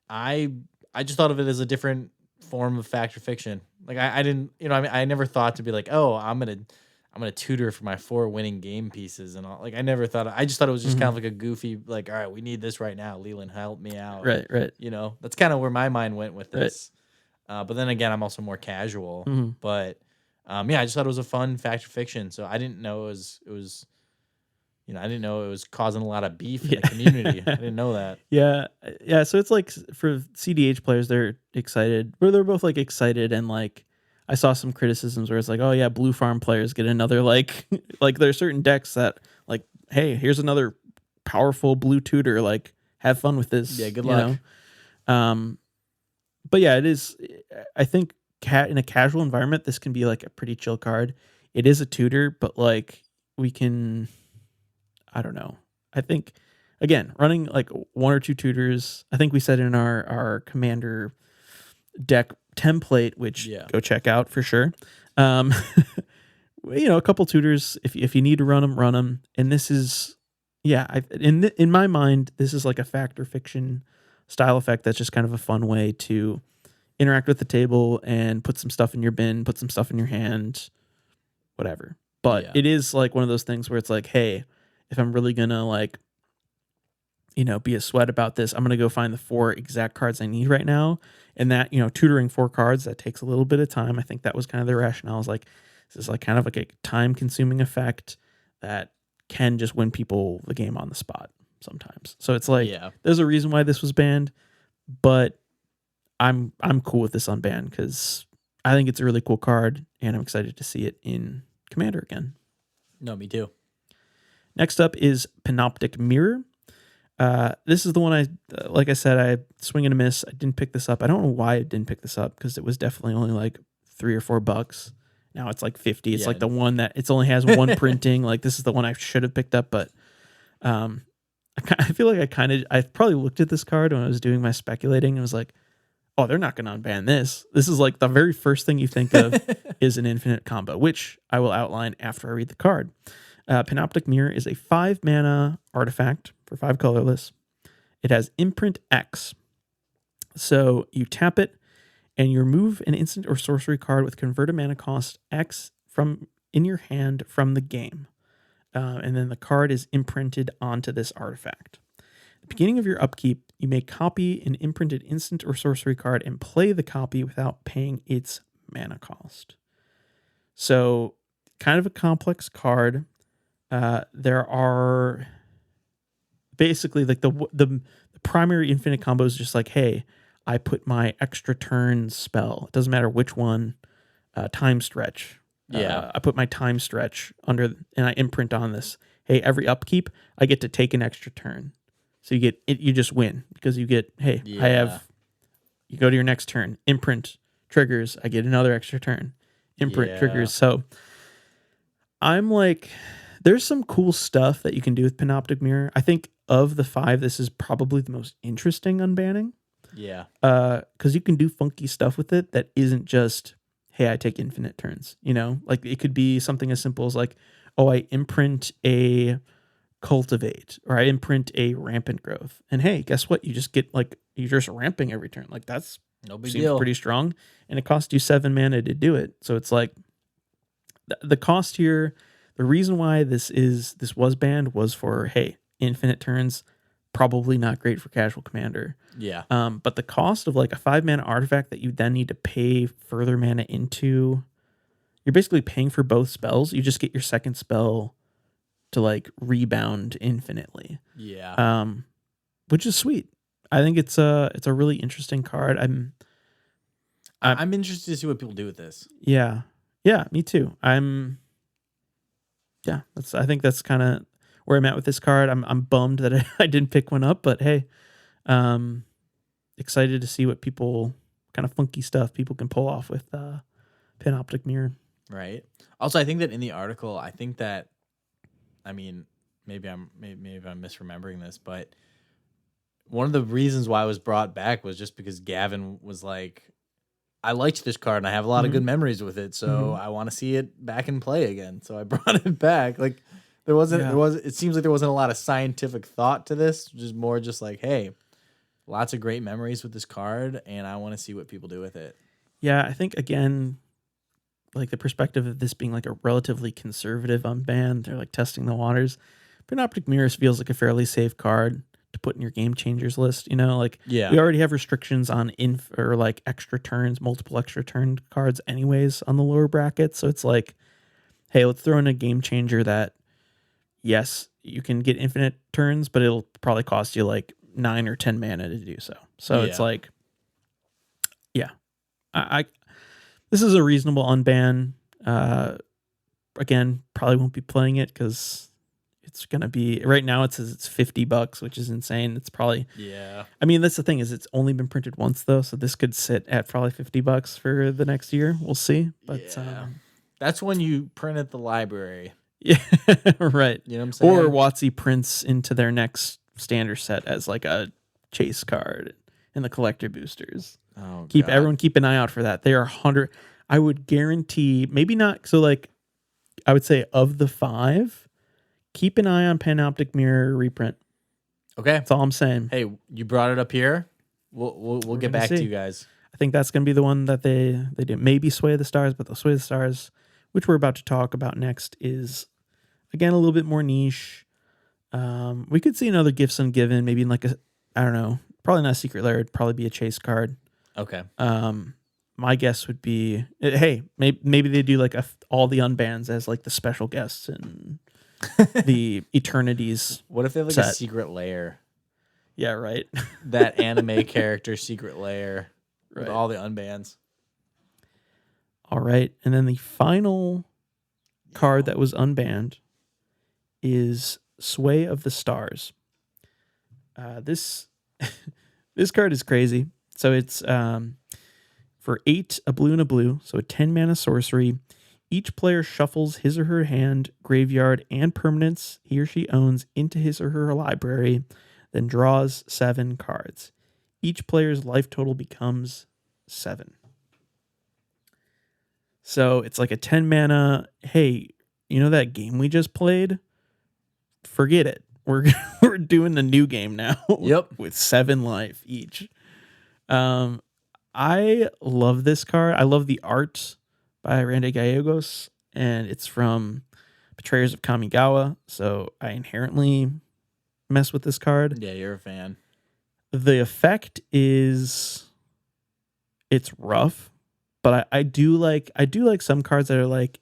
I just thought of it as a different form of fact or fiction. Like I didn't, I never thought to be like, oh, I'm gonna tutor for my 4 winning game pieces and all. Like I never thought. I just thought it was just kind of like a goofy, like, all right, we need this right now. Leland, help me out. Right. That's kind of where my mind went with this. But then again, I'm also more casual. But I just thought it was a fun fact or fiction. So I didn't know it was. I didn't know it was causing a lot of beef in the community. I didn't know that. Yeah. So it's like for CDH players, they're excited. Or they're both like excited, and like I saw some criticisms where it's like, oh yeah, blue farm players get another like there's certain decks that like, hey, here's another powerful blue tutor. Like, have fun with this. Yeah, good luck. But yeah, it is. I think in a casual environment, this can be like a pretty chill card. It is a tutor, but like we can. I don't know. I think, again, running like 1 or 2 tutors, I think we said in our commander deck template, which go check out for sure. A couple tutors, if you need to run them. And this is, in my mind, this is like a fact or fiction style effect that's just kind of a fun way to interact with the table and put some stuff in your bin, put some stuff in your hand, whatever. But it is like one of those things where it's like, hey, if I'm really going to like, be a sweat about this, I'm going to go find the 4 exact cards I need right now. And that, tutoring 4 cards, that takes a little bit of time. I think that was kind of the rationale. I was like, this is like kind of like a time consuming effect that can just win people the game on the spot sometimes. So it's like, there's a reason why this was banned, but I'm cool with this unbanned because I think it's a really cool card and I'm excited to see it in Commander again. No, me too. Next up is Panoptic Mirror. This is the one like I said, I swing and a miss. I didn't pick this up. I don't know why I didn't pick this up because it was definitely only like $3 or $4. Now it's like 50. It's like the one that it only has 1 printing. Like this is the one I should have picked up, but I feel like I probably looked at this card when I was doing my speculating and was like, oh, they're not going to unban this. This is like the very first thing you think of is an infinite combo, which I will outline after I read the card. Panoptic Mirror is a 5-mana artifact for 5 colorless. It has imprint X. So you tap it and you remove an instant or sorcery card with converted mana cost X from in your hand from the game. And then the card is imprinted onto this artifact. At the beginning of your upkeep, you may copy an imprinted instant or sorcery card and play the copy without paying its mana cost. So kind of a complex card. There are basically like the primary infinite combo is just like, hey, I put my extra turn spell. It doesn't matter which one. Time stretch. I put my time stretch under and I imprint on this. Hey, every upkeep I get to take an extra turn. So you get it. You just win because you get. Hey, I have. You go to your next turn. Imprint triggers. I get another extra turn. Imprint triggers. So I'm like. There's some cool stuff that you can do with Panoptic Mirror. I think of the 5, this is probably the most interesting unbanning. Yeah. Because you can do funky stuff with it that isn't just, hey, I take infinite turns. Like it could be something as simple as like, oh, I imprint a Cultivate or I imprint a Rampant Growth. And hey, guess what? You just get like, you're just ramping every turn. Like that's no big seems deal. Pretty strong. And it costs you 7 mana to do it. So it's like the cost here. The reason why this was banned was for, hey, infinite turns, probably not great for casual commander. Yeah. But the cost of like a 5-mana artifact that you then need to pay further mana into, you're basically paying for both spells. You just get your second spell to like rebound infinitely. Yeah. Which is sweet. I think it's a really interesting card. I'm interested to see what people do with this. Yeah. Yeah, me too. I think that's kind of where I'm at with this card. I'm bummed that I didn't pick one up, but hey, excited to see what people kind of funky stuff people can pull off with Panoptic Mirror. Right. Also, I think that in the article, I I mean, maybe I'm misremembering this, but one of the reasons why it was brought back was just because Gavin was like, I liked this card and I have a lot of good memories with it, so I want to see it back in play again. So I brought it back. Like it seems like there wasn't a lot of scientific thought to this, just more just like, hey, lots of great memories with this card and I want to see what people do with it. Yeah, I think again, like the perspective of this being like a relatively conservative unbanned, they're like testing the waters. Panoptic Mirrors feels like a fairly safe card to put in your game changers list, you know, like we already have restrictions on or like extra turns, multiple extra turn cards anyways on the lower bracket. So it's like, hey, let's throw in a game changer that, yes, you can get infinite turns, but it'll probably cost you like 9 or 10 mana to do so. So it's like, yeah, I this is a reasonable unban. Again, probably won't be playing it because it's going to be right now. It says it's $50, which is insane. It's probably, I mean, that's the thing is it's only been printed once though. So this could sit at probably $50 for the next year. We'll see. But that's when you print at the library. Yeah. Right. You know what I'm saying? Or WotC prints into their next standard set as like a chase card in the collector boosters. Oh, Everyone keep an eye out for that. They are 100. I would guarantee maybe not. So like, I would say of the 5, keep an eye on Panoptic Mirror reprint. Okay. That's all I'm saying. Hey, you brought it up here. We'll get back to you guys. I think that's going to be the one that they do. Maybe Sway of the Stars, but the Sway of the Stars, which we're about to talk about next, is, again, a little bit more niche. We could see another Gifts Ungiven, maybe in like a, I don't know, probably not a Secret Lair. It'd probably be a chase card. Okay. My guess would be, hey, maybe they do like all the unbans as like the special guests and the Eternities. What if they have like a Secret Lair? Yeah, right. That anime character Secret Lair with Right. all the unbans. All right, and then the final card that was unbanned is Sway of the Stars. This this card is crazy. So it's for 8, a blue and a blue, so a 10 mana sorcery. Each player shuffles his or her hand, graveyard, and permanents he or she owns into his or her library, then draws 7 cards. Each player's life total becomes 7. So it's like a 10 mana, hey, you know that game we just played? Forget it. We're doing the new game now. Yep. With 7 life each. I love this card. I love the art by Randy Gallegos, and it's from Betrayers of Kamigawa, so I inherently mess with this card. Yeah, you're a fan. The effect is, it's rough, but I do like some cards that are like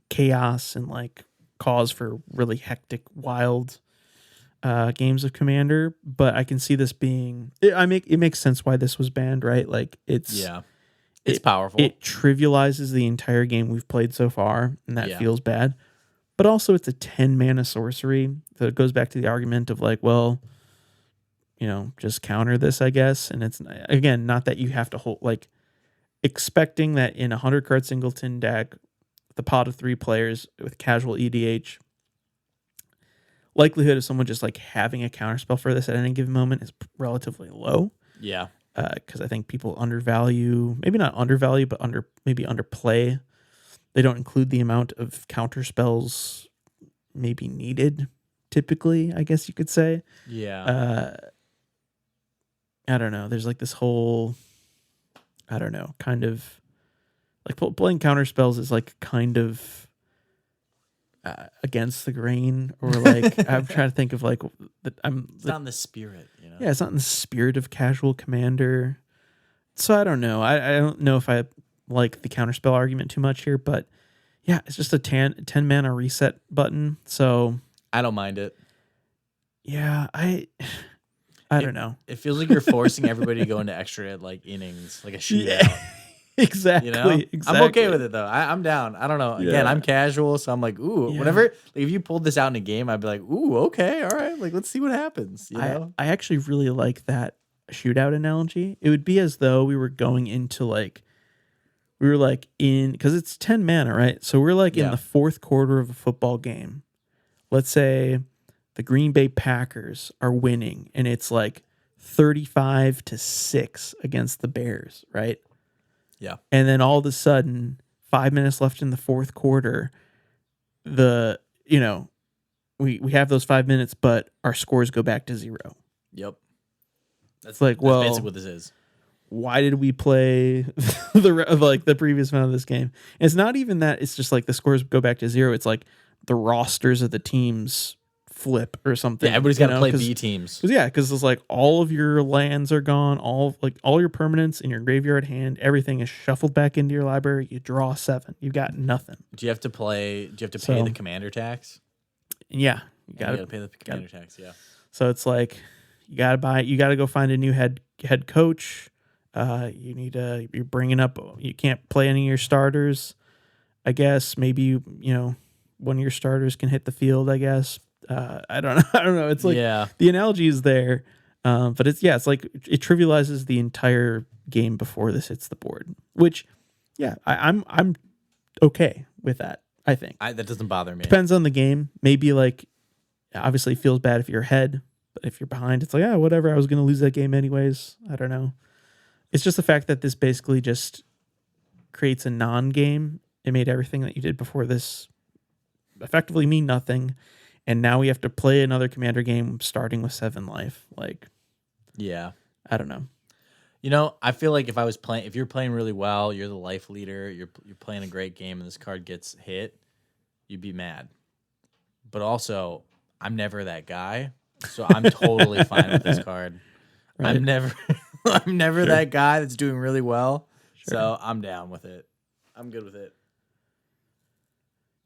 chaos and like cause for really hectic, wild games of Commander. But I can see this being, it makes sense why this was banned, right? Like it's powerful. It trivializes the entire game we've played so far, and that feels bad. But also, it's a 10 mana sorcery, so it goes back to the argument of like, well, you know, just counter this, I guess. And it's, again, not that you have to hold, like, expecting that in a 100 card singleton deck, the pot of 3 players with casual EDH, likelihood of someone just like having a counterspell for this at any given moment is relatively low. Yeah. Because I think people undervalue, maybe not undervalue, but maybe underplay. They don't include the amount of counter spells maybe needed, typically, I guess you could say. Yeah. I don't know. There's like this whole, I don't know, kind of like playing counter spells is like kind of against the grain, or like I'm trying to think of like it's not in the spirit, you know. Yeah, it's not in the spirit of casual Commander. So I don't know. I don't know if I like the counterspell argument too much here, but yeah, it's just a 10 mana reset button. So I don't mind it. Yeah, I don't know. It feels like you're forcing everybody to go into extra like innings, like a shootout. Yeah. Exactly. You know? Exactly. I'm okay with it though. I'm down. I don't know. Again, I'm casual, so I'm like, ooh, whenever like, if you pulled this out in a game, I'd be like, ooh, okay, all right, like let's see what happens. You know? I actually really like that shootout analogy. It would be as though we were going into like because it's 10 mana, right? So we're like in the 4th quarter of a football game. let's say the Green Bay Packers are winning and it's like 35-6 against the Bears, right? Yeah. And then all of a sudden, 5 minutes left in the fourth quarter, we have those 5 minutes, but our scores go back to 0. Yep. That's like, that's well, basically what this is. Why did we play the previous round of this game? And it's not even that. It's just like the scores go back to 0. It's like the rosters of the teams flip or something. Yeah, everybody's got to play B teams. Because it's like all of your lands are gone, all your permanents in your graveyard hand, everything is shuffled back into your library. You draw 7. You've got nothing. Do you have to pay the commander tax? Yeah, you got to pay the commander tax. Yeah. So it's like you got to go find a new head coach. You're bringing up, you can't play any of your starters. I guess maybe one of your starters can hit the field, I guess. I don't know. It's like, the analogy is there. But it's like it trivializes the entire game before this hits the board, which I'm okay with that. I think that doesn't bother me. Depends on the game. Maybe like, obviously it feels bad if you're ahead, but if you're behind, it's like, whatever. I was going to lose that game anyways. I don't know. It's just the fact that this basically just creates a non-game. It made everything that you did before this effectively mean nothing. And now we have to play another commander game starting with 7 life. Like, yeah, I don't know. I feel like if you're playing really well, you're the life leader, you're playing a great game and this card gets hit, you'd be mad. But also, I'm never that guy. So I'm totally fine with this card. Right. I'm never sure. That guy that's doing really well. Sure. So I'm down with it. I'm good with it.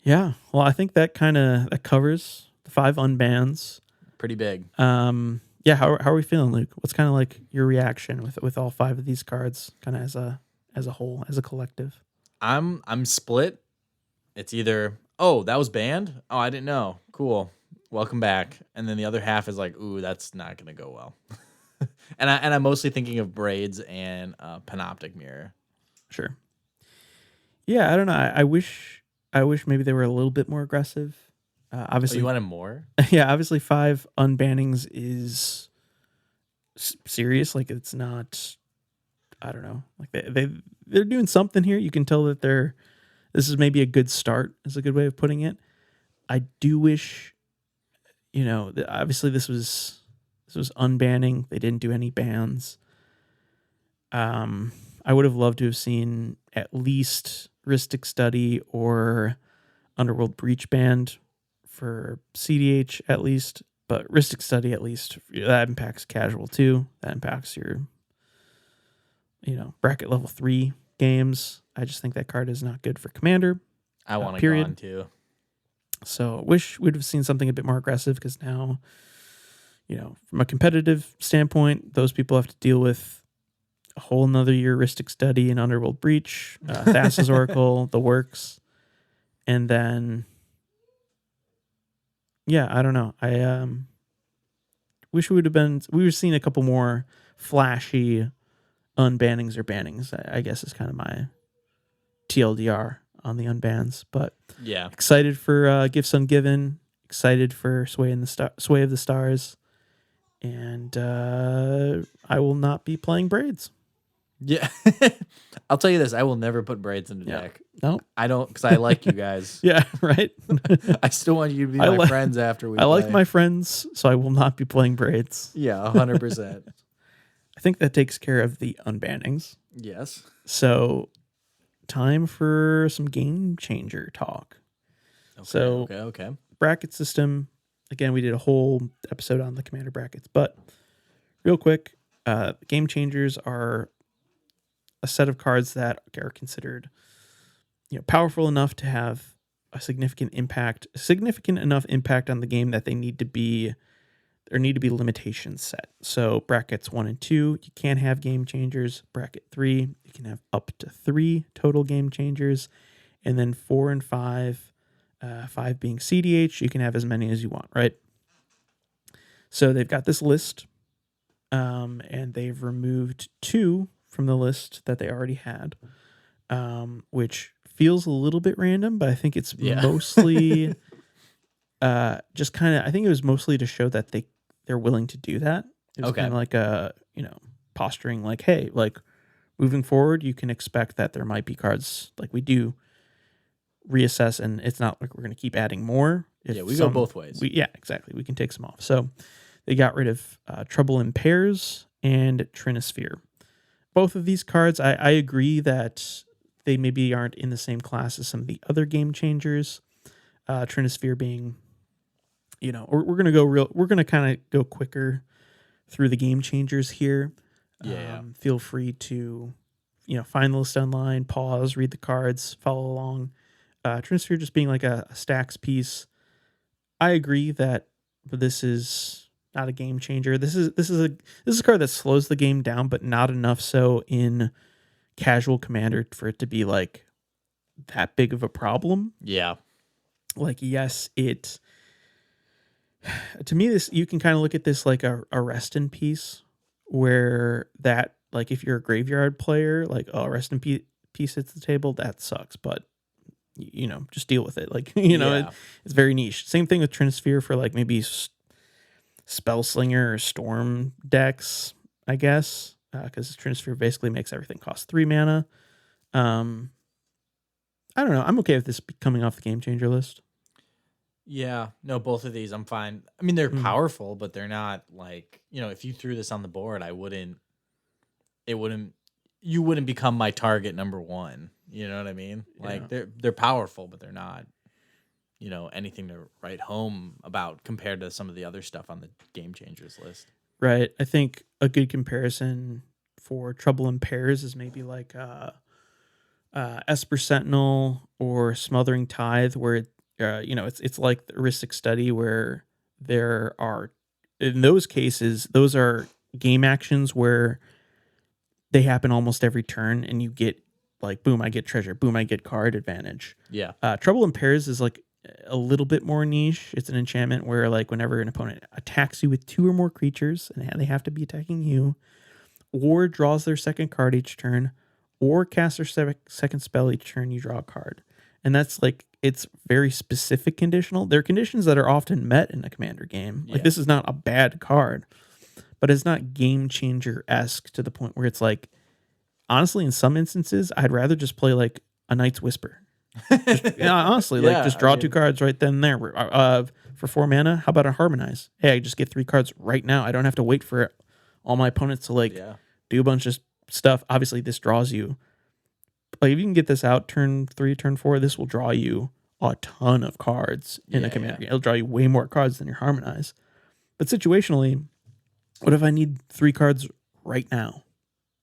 Yeah. Well, I think that covers the 5 unbans. Pretty big. Yeah. How are we feeling, Luke? What's kind of like your reaction with all 5 of these cards, kind of as a whole, as a collective? I'm split. It's either, oh, that was banned. Oh, I didn't know. Cool. Welcome back. And then the other half is like, ooh, that's not gonna go well. and I'm mostly thinking of braids and panoptic mirror. Sure. Yeah, I don't know. I wish maybe they were a little bit more aggressive. Obviously, you wanted more. Yeah, obviously 5 unbannings is serious. Like, it's not. I don't know. Like they're doing something here. You can tell that this is maybe a good start. Is a good way of putting it. I do wish, obviously this was unbanning. They didn't do any bans. I would have loved to have seen at least Rhystic Study or Underworld Breach banned for CDH at least, but Rhystic Study at least, that impacts casual too. That impacts your, bracket level 3 games. I just think that card is not good for Commander. I want to go on too. So wish we'd have seen something a bit more aggressive, because now, from a competitive standpoint, those people have to deal with a whole nother year Rhystic Study and Underworld Breach, Thassa's Oracle, the works. And then, I don't know. I wish we were seeing a couple more flashy unbannings or bannings, I guess is kind of my TLDR on the unbans. But yeah, excited for Gifts Ungiven, excited for Sway of the Stars, and I will not be playing braids. Yeah. I'll tell you this, I will never put braids in the deck. No. I don't, because I like you guys. Yeah, right? I still want you to be my friends after we play. like my friends, so I will not be playing braids. Yeah, 100%. I think that takes care of the unbannings. Yes. So, time for some game changer talk. Okay. Bracket system. Again, we did a whole episode on the Commander brackets, but real quick, game changers are a set of cards that are considered, powerful enough to have a significant enough impact on the game that there need to be limitations set. So brackets 1 and 2, you can't have game changers. Bracket 3, you can have up to 3 total game changers. And then 4 and 5, 5 being CDH, you can have as many as you want, right? So they've got this list, and they've removed 2 from the list that they already had, which feels a little bit random, but I think it's mostly just kind of, I think it was mostly to show that they're willing to do that. It was Okay. kind of like a, posturing like, hey, like moving forward, you can expect that there might be cards like we do reassess, and it's not like we're going to keep adding more. Yeah, we go both ways. Yeah, exactly. We can take some off. So they got rid of Trouble in Pairs and Trinisphere. Both of these cards, I agree that they maybe aren't in the same class as some of the other game changers. Trinisphere being, we're gonna kind of go quicker through the game changers here. Yeah. Feel free to, find the list online, pause, read the cards, follow along. Trinisphere just being like a stacks piece. I agree that this is not a game changer. This is a card that slows the game down, but not enough so in casual Commander for it to be like that big of a problem. Yeah. Like, yes, to me, this, you can kind of look at this like a rest in peace, where that, like, if you're a graveyard player, like, oh, rest in peace hits the table, that sucks, but just deal with it. Like, it's very niche. Same thing with Trinisphere for like maybe Spellslinger or Storm decks, I guess, because Trinisphere basically makes everything cost 3 mana. I don't know. I'm okay with this coming off the game changer list. Yeah, no, both of these I'm fine. I mean, they're powerful, but they're not like, if you threw this on the board, you wouldn't become my target number one. You know what I mean? Like, they're powerful, but they're not, anything to write home about compared to some of the other stuff on the game changers list. Right. I think a good comparison for Trouble in Pairs is maybe like Esper Sentinel or Smothering Tithe, where it's like the heuristic study, where there are, in those cases, those are game actions where they happen almost every turn, and you get like, boom, I get treasure, boom, I get card advantage. Yeah. Trouble in Pairs is like a little bit more niche. It's an enchantment where, like, whenever an opponent attacks you with 2 or more creatures, and they have to be attacking you, or draws their second card each turn, or casts their second spell each turn, you draw a card. And that's like, it's very specific conditional. There are conditions that are often met in a Commander game. Like, this is not a bad card, but it's not game changer-esque to the point where it's like, honestly, in some instances, I'd rather just play like a Night's Whisper. Honestly, like, just draw 2 cards right then and there. For 4 mana, how about a Harmonize? Hey, I just get 3 cards right now. I don't have to wait for all my opponents to do a bunch of stuff. Obviously, this draws you. Like, if you can get this out turn 3, turn 4, this will draw you a ton of cards in a Commander game. It'll draw you way more cards than your Harmonize. But situationally, what if I need 3 cards right now?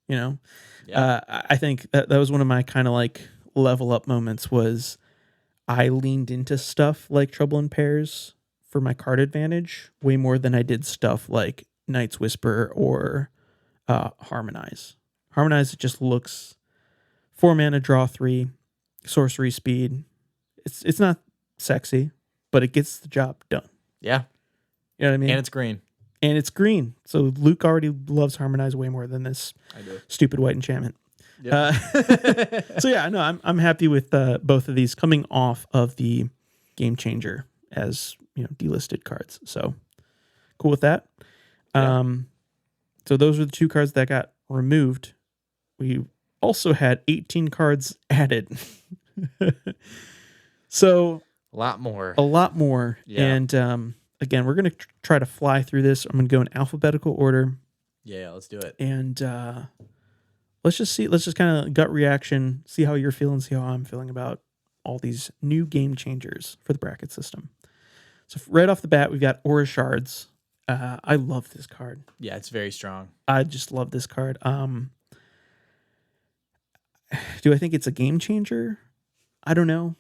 I think that was one of my kind of like level up moments, was I leaned into stuff like Trouble in Pairs for my card advantage way more than I did stuff like Night's Whisper or Harmonize. Harmonize, it just looks 4 mana, draw 3, sorcery speed. It's not sexy, but it gets the job done. Yeah. You know what I mean? And it's green. So Luke already loves Harmonize way more than this stupid white enchantment. Yep. So yeah, no, I'm happy with both of these coming off of the game changer as delisted cards. So cool with that. Yeah. So those are the 2 cards that got removed. We also had 18 cards added. So a lot more. Yeah. And again, we're going to try to fly through this. I'm going to go in alphabetical order. Yeah, let's do it. And let's just kind of gut reaction, see how you're feeling, see how I'm feeling about all these new game changers for the bracket system. So right off the bat, we've got Aura Shards. I love this card. Yeah, it's very strong. I just love this card. Do I think it's a game changer? I don't know.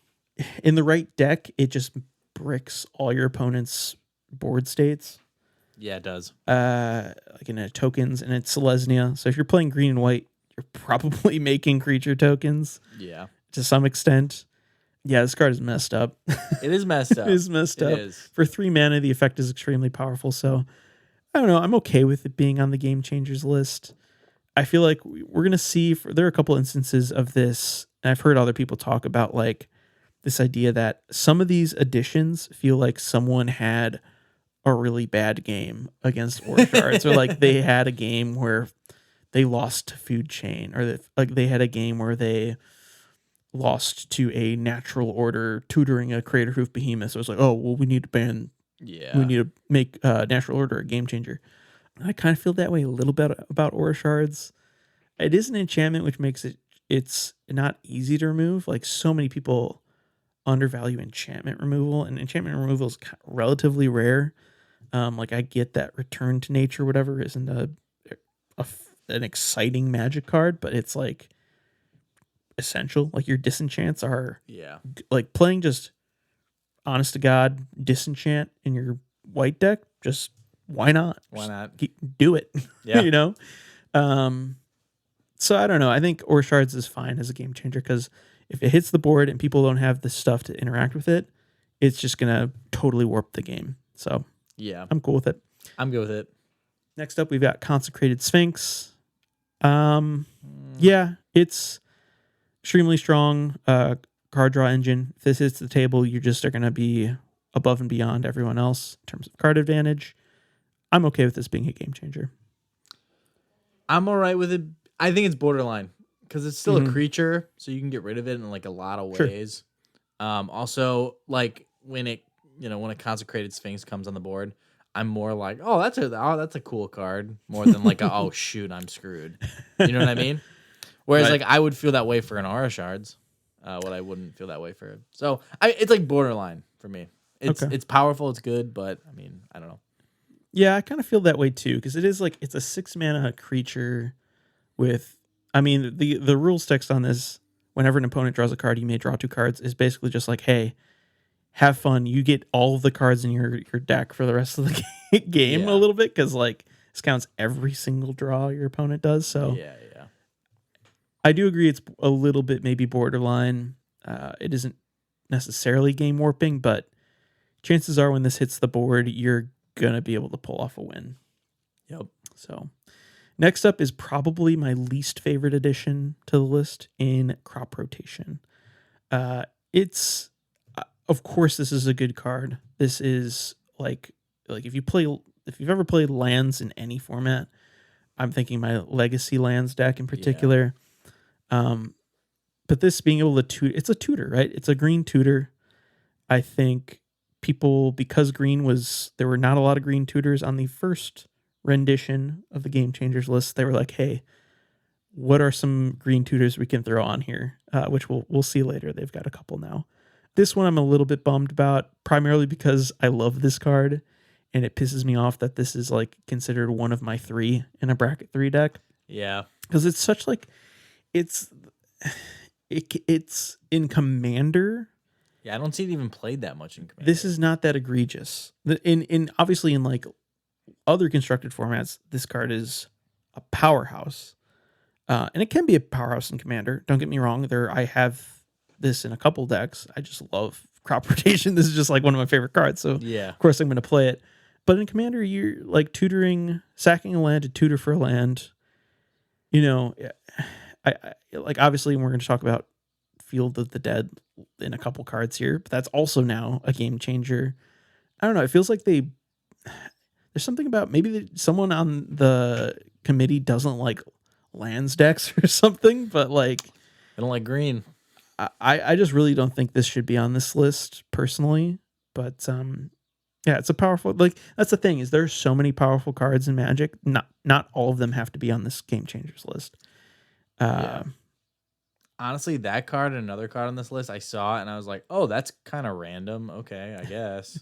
In the right deck, it just bricks all your opponent's board states. Yeah, it does. Like in tokens, and it's Selesnya. So if you're playing green and white, you're probably making creature tokens. Yeah. To some extent. Yeah, this card is messed up. It is messed up. It is messed up. It is. For 3 mana, the effect is extremely powerful. So I don't know. I'm okay with it being on the game changers list. I feel like we're going to see, there are a couple instances of this, and I've heard other people talk about, like, this idea that some of these additions feel like someone had a really bad game against Ore Shards, or like they had a game where they lost to Food Chain, or like they had a game where they lost to a natural order tutoring a Crater Hoof Behemoth. So it's like, oh, well, we need to ban, we need to make natural order a game changer. I kind of feel that way a little bit about Ore Shards. It is an enchantment, which makes it's not easy to remove. Like, so many people undervalue enchantment removal, and enchantment removal is relatively rare. Like, I get that Return to Nature, whatever, isn't an exciting Magic card, but it's like essential. Like, your disenchants are like playing just honest to God disenchant in your white deck. Just why not? Why not? Do it. Yeah. You know? So I don't know. I think Ore Shards is fine as a game changer, because if it hits the board and people don't have the stuff to interact with it, it's just gonna totally warp the game. So yeah, I'm cool with it. I'm good with it. Next up, we've got Consecrated Sphinx. Yeah, it's extremely strong card draw engine. If this hits the table, you just are gonna be above and beyond everyone else in terms of card advantage. I'm okay with this being a game changer. I'm all right with it. I think it's borderline, because it's still a creature, so you can get rid of it in like a lot of ways. Also, like when a Consecrated Sphinx comes on the board, I'm more like, oh, that's a cool card, more than like oh shoot, I'm screwed. You know what I mean? Whereas like I would feel that way for an Aura Shards, what I wouldn't feel that way for. So it's like borderline for me. It's powerful, it's good, but I mean, I don't know. Yeah, I kind of feel that way too, because it is like, it's a 6 mana creature with, I mean, the rules text on this, whenever an opponent draws a card, you may draw 2 cards, is basically just like, hey, have fun. You get all of the cards in your deck for the rest of the game a little bit, because like this counts every single draw your opponent does. So yeah. I do agree it's a little bit maybe borderline. It isn't necessarily game warping, but chances are when this hits the board, you're gonna be able to pull off a win. Yep. So next up is probably my least favorite addition to the list in Crop Rotation. It's of course this is a good card. This is like if you've ever played lands in any format, I'm thinking my Legacy Lands deck in particular. But this being able to it's a tutor, right? It's a green tutor. I think people, because there were not a lot of green tutors on the first rendition of the Game Changers list, they were like, hey, what are some green tutors we can throw on here? Which we'll see later. They've got a couple now. This one I'm a little bit bummed about, primarily because I love this card, and it pisses me off that this is like considered one of my 3 in a bracket 3 deck. Yeah. Because it's such like, it's in Commander. Yeah, I don't see it even played that much in Commander. This is not that egregious. In obviously in like other constructed formats, this card is a powerhouse. And it can be a powerhouse in Commander. Don't get me wrong. I have this in a couple decks. I just love Crop Rotation. This is just like one of my favorite cards. So yeah, of course I'm going to play it. But in Commander, you're like sacking a land to tutor for a land. You know, I like, obviously we're going to talk about Field of the Dead in a couple cards here, but that's also now a game changer. I don't know. It feels like there's something about maybe someone on the committee doesn't like lands decks or something, but like I don't like green. I just really don't think this should be on this list personally, but yeah, it's a powerful, like, that's the thing, is there's so many powerful cards in Magic. Not all of them have to be on this Game Changers list. Honestly, that card and another card on this list, I saw it and I was like, oh, that's kind of random. Okay, I guess.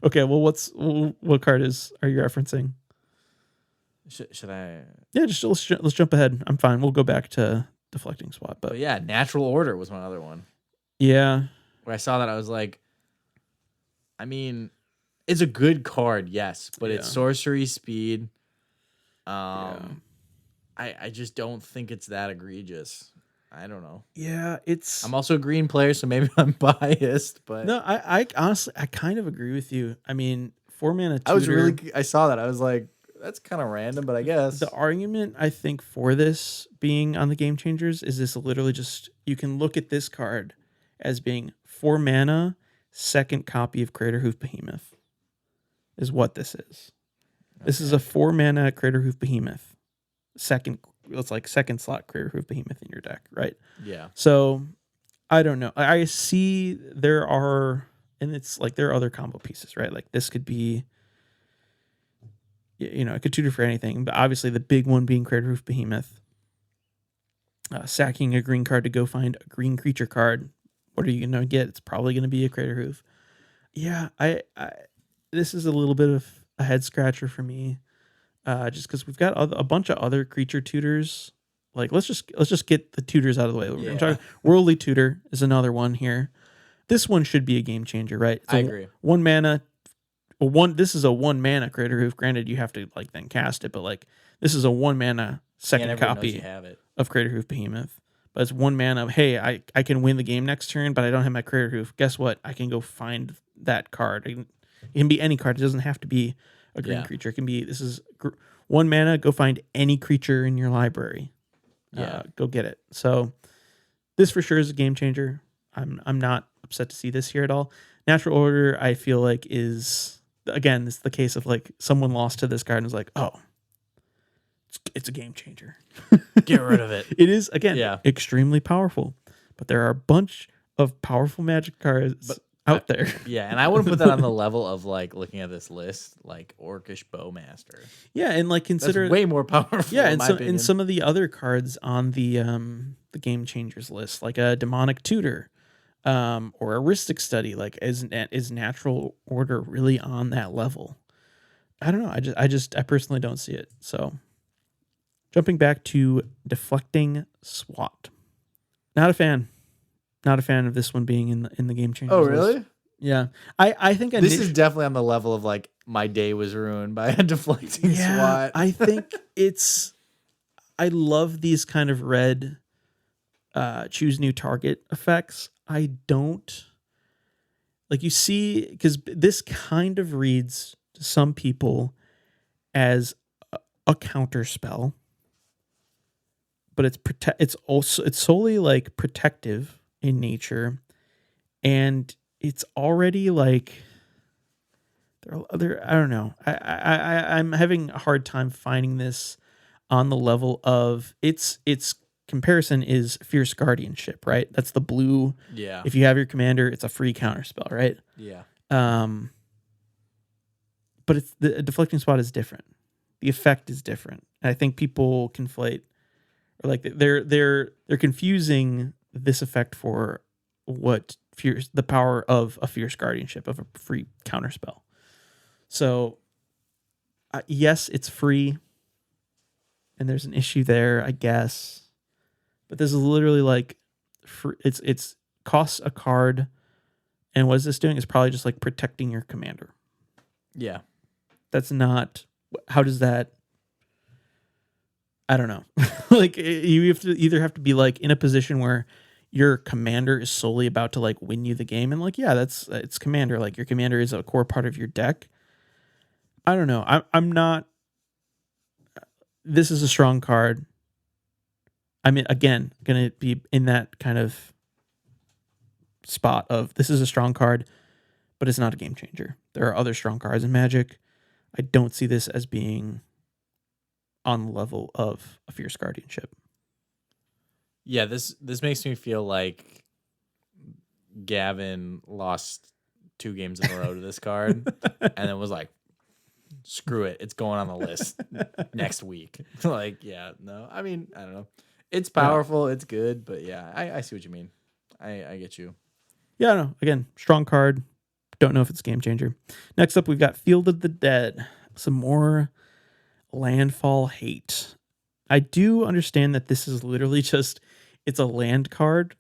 Okay, well, what card are you referencing? Should I? Yeah, let's jump ahead. I'm fine. We'll go back to Deflecting Swat. But yeah, Natural Order was my other one. Yeah. Where I saw that, I was like, I mean, it's a good card, yes, but it's sorcery speed. I just don't think it's that egregious. I don't know. Yeah, I'm also a green player, so maybe I'm biased, but no, I honestly kind of agree with you. I mean, 4 mana tutor, I saw that. I was like, that's kind of random, but I guess the argument I think for this being on the Game Changers is this literally just, you can look at this card as being 4 mana, second copy of Crater Hoof Behemoth is what this is. This is a 4 mana Crater Hoof Behemoth. It's like second slot Crater Hoof Behemoth in your deck, right? Yeah. So I don't know. I see there are other combo pieces, right? Like this could be, it could tutor for anything, but obviously the big one being Crater Hoof Behemoth. Sacking a green card to go find a green creature card. What are you going to get? It's probably going to be a Crater Hoof. Yeah, I this is a little bit of a head scratcher for me, just because we've got a bunch of other creature tutors. Like let's just get the tutors out of the way. Yeah. I'm talking Worldly Tutor is another one here. This one should be a game changer, right? I agree. 1 mana. This is a 1 mana Crater Hoof. Granted, you have to like then cast it, but like this is a 1 mana second copy of Crater Hoof Behemoth. But it's 1 mana of, hey, I can win the game next turn, but I don't have my Crater Hoof. Guess what? I can go find that card. It can be any card. It doesn't have to be a green creature. It can be, 1 mana, go find any creature in your library. Go get it. So this for sure is a game changer. I'm not upset to see this here at all. Natural Order, I feel like is, again, it's the case of like someone lost to this card and was like, oh, it's a game changer. Get rid of it. It is, again, extremely powerful. But there are a bunch of powerful Magic cards out there. Yeah, and I wouldn't put that on the level of like looking at this list, like Orcish Bowmaster. Yeah, and like consider that's way more powerful. Yeah, and some of the other cards on the game changers list, like a Demonic Tutor, or a Ristic Study, like is Natural Order really on that level? I don't know. I personally don't see it. So jumping back to Deflecting Swat. Not a fan. Not a fan of this one being in the game changers. Oh, really? List. Yeah. I think this is definitely on the level of like my day was ruined by a deflecting swat. I think I love these kind of red choose new target effects. I don't like, you see, because this kind of reads to some people as a counter spell, but it's solely like protective in nature, and it's already like I don't know. I'm having a hard time finding this on the level of its comparison is Fierce Guardianship, right? That's the blue. Yeah. If you have your commander, it's a free counter spell, right? Yeah. But it's the Deflecting Swat is different. The effect is different. And I think people conflate, or like they're confusing this effect for what the power of a Fierce Guardianship, of a free counter spell. So yes, it's free, and there's an issue there, I guess. But this is literally like, it's costs a card, and what is this doing? It's probably just like protecting your commander. Yeah. That's not, how does that, I don't know. Like, you have to be like in a position where your commander is solely about to like win you the game, and like, yeah, it's commander. Like, your commander is a core part of your deck. I don't know. I'm not. This is a strong card. I mean, again, gonna be in that kind of spot of, this is a strong card, but it's not a game changer. There are other strong cards in Magic. I don't see this as being on the level of a Fierce Guardianship. Yeah, this makes me feel like Gavin lost 2 games in a row to this card, and then was like, screw it, it's going on the list next week. Like, yeah, no, I mean, I don't know. It's powerful, it's good, but yeah, I see what you mean. I get you. Yeah, no, again, strong card. Don't know if it's a game changer. Next up, we've got Field of the Dead. Some more landfall hate. I do understand that this is literally just, it's a land card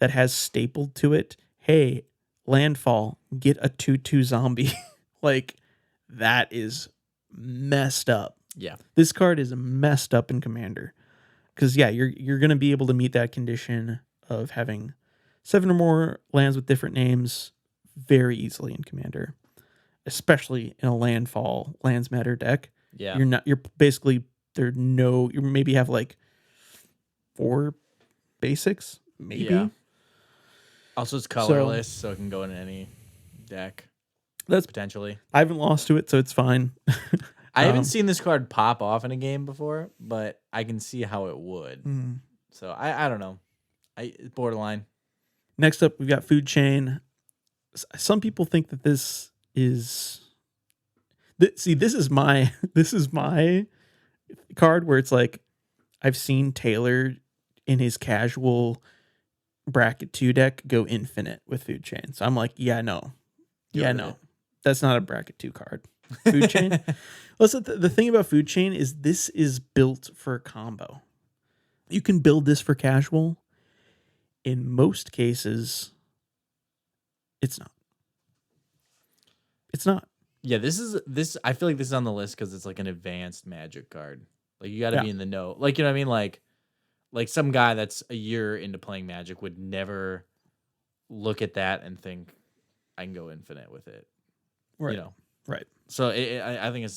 that has stapled to it, hey, landfall, get a 2/2 zombie. Like, that is messed up. Yeah. This card is messed up in Commander. Because, yeah, you're going to be able to meet that condition of having 7 or more lands with different names very easily in Commander, especially in a landfall lands matter deck. Yeah. You're basically, you maybe have like 4 basics, maybe. Also, it's colorless, so it can go in any deck. That's potentially. I haven't lost to it, so it's fine. I haven't seen this card pop off in a game before, but I can see how it would. So I don't know. It's borderline. Next up, we've got Food Chain. Some people think that this is. This is my card where it's like I've seen Taylor in his casual bracket 2 deck go infinite with Food Chain. So I'm like, yeah, no. Yeah, no. That's not a bracket 2 card. Food Chain. Listen, the thing about Food Chain is this is built for combo. You can build this for casual. In most cases, it's not. It's not. Yeah, this. I feel like this is on the list because it's like an advanced Magic card. Like you got to be in the know. Like, you know what I mean? Like some guy that's a year into playing Magic would never look at that and think I can go infinite with it. Right. You know. Right. So I think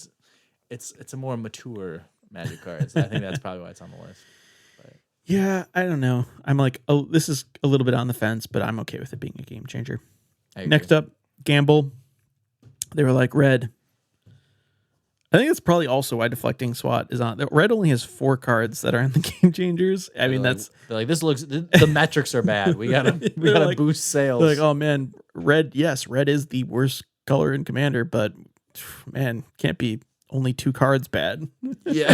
it's a more mature Magic card. So I think that's probably why it's on the list. But. Yeah, I don't know. I'm like, oh, this is a little bit on the fence, but I'm okay with it being a game changer. Next up, Gamble. They were like, red. I think that's probably also why Deflecting SWAT is on. Red only has 4 cards that are in the game changers. I mean, they're like this looks. The metrics are bad. We gotta like, boost sales. They're like, oh man, red. Yes, red is the worst color in Commander, but man, can't be only 2 cards bad. Yeah.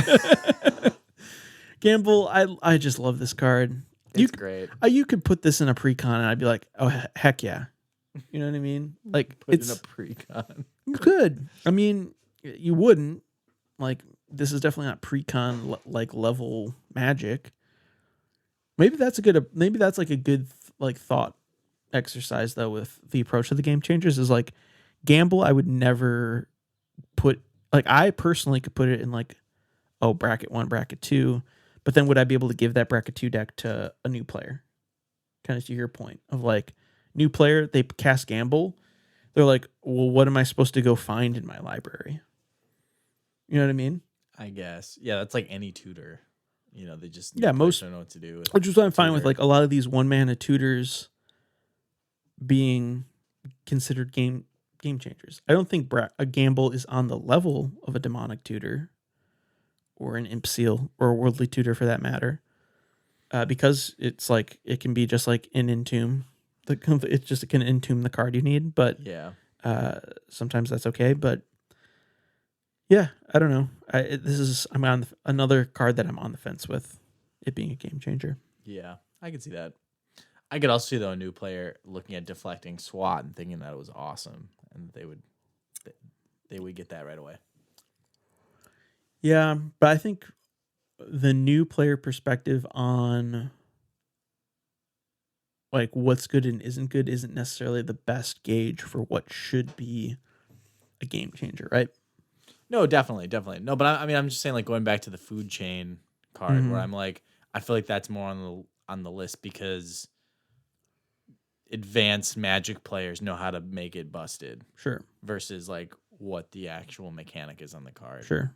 Gamble, I just love this card. It's great. You could put this in a pre-con and I'd be like, oh heck yeah. You know what I mean? Like it's in a pre-con. You could. I mean, you wouldn't. Like this is definitely not pre-con like level Magic. Maybe that's like a good like thought exercise though with the approach to the game changers is like Gamble. I would never put like I personally could put it in like bracket 1, bracket 2, but then would I be able to give that bracket 2 deck to a new player? Kind of to your point of like new player, they cast Gamble. They're like, well, what am I supposed to go find in my library? You know what I mean? I guess. Yeah, that's like any tutor. You know, they just most don't know what to do. Which is what I'm fine with. Like a lot of these 1-mana tutors being considered game changers. I don't think a Gamble is on the level of a demonic tutor or an imp seal or a worldly tutor for that matter, because it's like it can be just like an entomb. It can entomb the card you need, but yeah, sometimes that's okay. But yeah, I don't know. I'm on another card that I'm on the fence with it being a game changer. Yeah, I could see that. I could also see though a new player looking at Deflecting SWAT and thinking that it was awesome, and they would get that right away. Yeah, but I think the new player perspective on like what's good and isn't good isn't necessarily the best gauge for what should be a game changer, right? No, definitely. No, but I'm just saying, like going back to the Food Chain card, where I'm like, I feel like that's more on the list because advanced Magic players know how to make it busted. Sure. Versus like what the actual mechanic is on the card. Sure.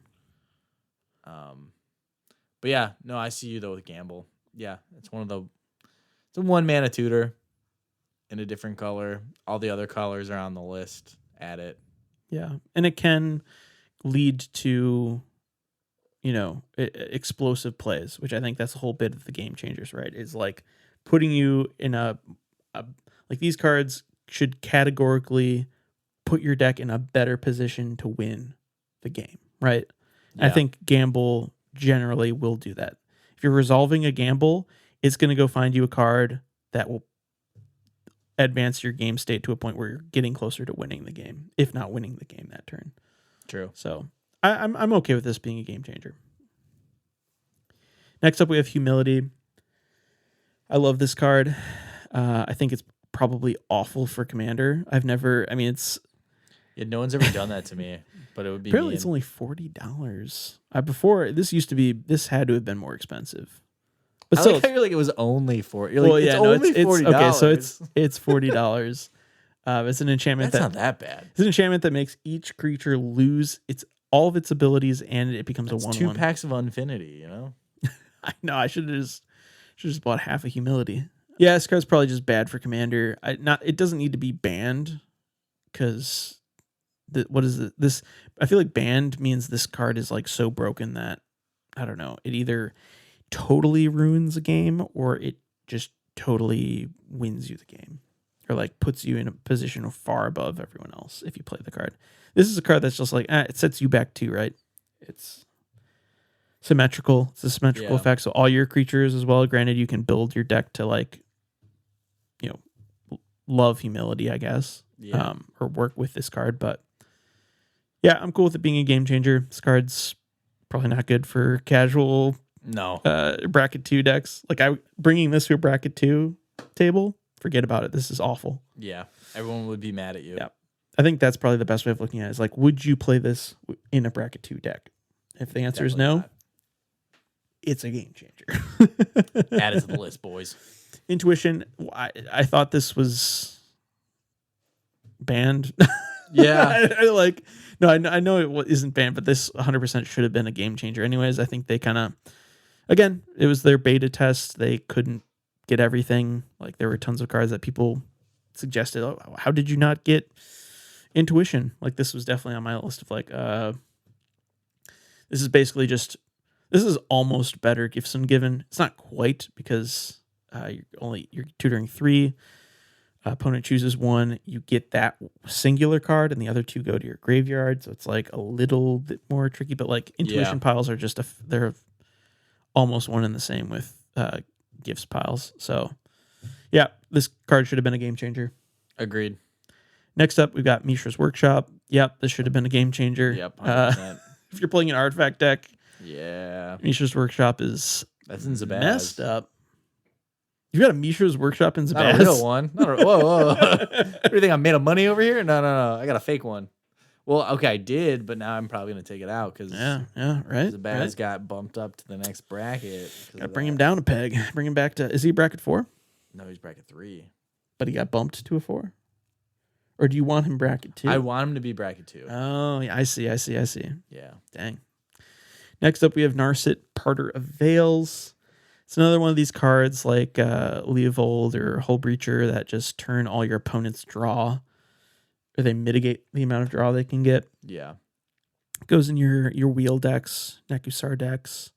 But yeah, no, I see you though with Gamble. Yeah, it's a 1-mana tutor in a different color. All the other colors are on the list. Add it. Yeah, and it can lead to, explosive plays, which I think that's the whole bit of the game changers, right? Is like putting you in a like these cards should categorically put your deck in a better position to win the game, right? Yeah. I think Gamble generally will do that. If you're resolving a Gamble, it's going to go find you a card that will advance your game state to a point where you're getting closer to winning the game, if not winning the game that turn. True. So I'm okay with this being a game changer. Next up, we have Humility. I love this card. I think it's probably awful for Commander. No one's ever done that to me, but it would be apparently it's only $40. Before this had to have been more expensive. But I still, like how you're like it was only $40. Well, yeah, it's $40. Okay, so it's $40. It's an enchantment that's not that bad. It's an enchantment that makes each creature lose all of its abilities, and it becomes that's a 1/1. 2 packs of Infinity. I know. I should have just bought half a Humility. Yeah, this card's probably just bad for Commander. It doesn't need to be banned because what is it? This I feel like banned means this card is like so broken that I don't know. It either totally ruins a game or it just totally wins you the game or like puts you in a position far above everyone else if you play the card. This is a card that's just like it sets you back too, right? It's symmetrical. It's a symmetrical effect. So all your creatures as well. Granted, you can build your deck to like, love humility, I guess, or work with this card. But yeah, I'm cool with it being a game changer. This card's probably not good for casual bracket 2 decks. Like bringing this to a bracket 2 table, forget about it. This is awful. Yeah, everyone would be mad at you. Yeah, I think that's probably the best way of looking at it. Is like, would you play this in a bracket 2 deck? If the answer is no, it's a game changer. Add it to the list, boys. Intuition. I thought this was banned. Yeah. I know it isn't banned, but this 100% should have been a game changer. Anyways, I think they kind of, again, it was their beta test. They couldn't get everything. Like there were tons of cards that people suggested. Oh, how did you not get Intuition? Like this was definitely on my list of like, this is basically just, this is almost better Gifts Ungiven. It's not quite because you're tutoring 3. Opponent chooses 1. You get that singular card, and the other 2 go to your graveyard. So it's like a little bit more tricky. But like Intuition piles are just they're almost one and the same with Gifts piles. So yeah, this card should have been a game changer. Agreed. Next up, we've got Mishra's Workshop. Yep, this should have been a game changer. Yep, 100%. If you're playing an artifact deck, Mishra's Workshop is that's in Zabaz. Messed up. You got a Mishra's Workshop in Zabaz? Not a real one. Whoa. What do you think? I made a money over here? No. I got a fake one. Well, okay, I did, but now I'm probably going to take it out because right. Zabaz got bumped up to the next bracket. Got to bring him down a peg. Bring him back to, is he bracket 4? No, he's bracket 3. But he got bumped to a 4? Or do you want him bracket 2? I want him to be bracket 2. Oh, yeah, I see. Yeah. Dang. Next up, we have Narset, Parter of Veils. It's another one of these cards like Leovold or Hull Breacher that just turn all your opponent's draw, or they mitigate the amount of draw they can get. Yeah. Goes in your wheel decks, Nekusar decks.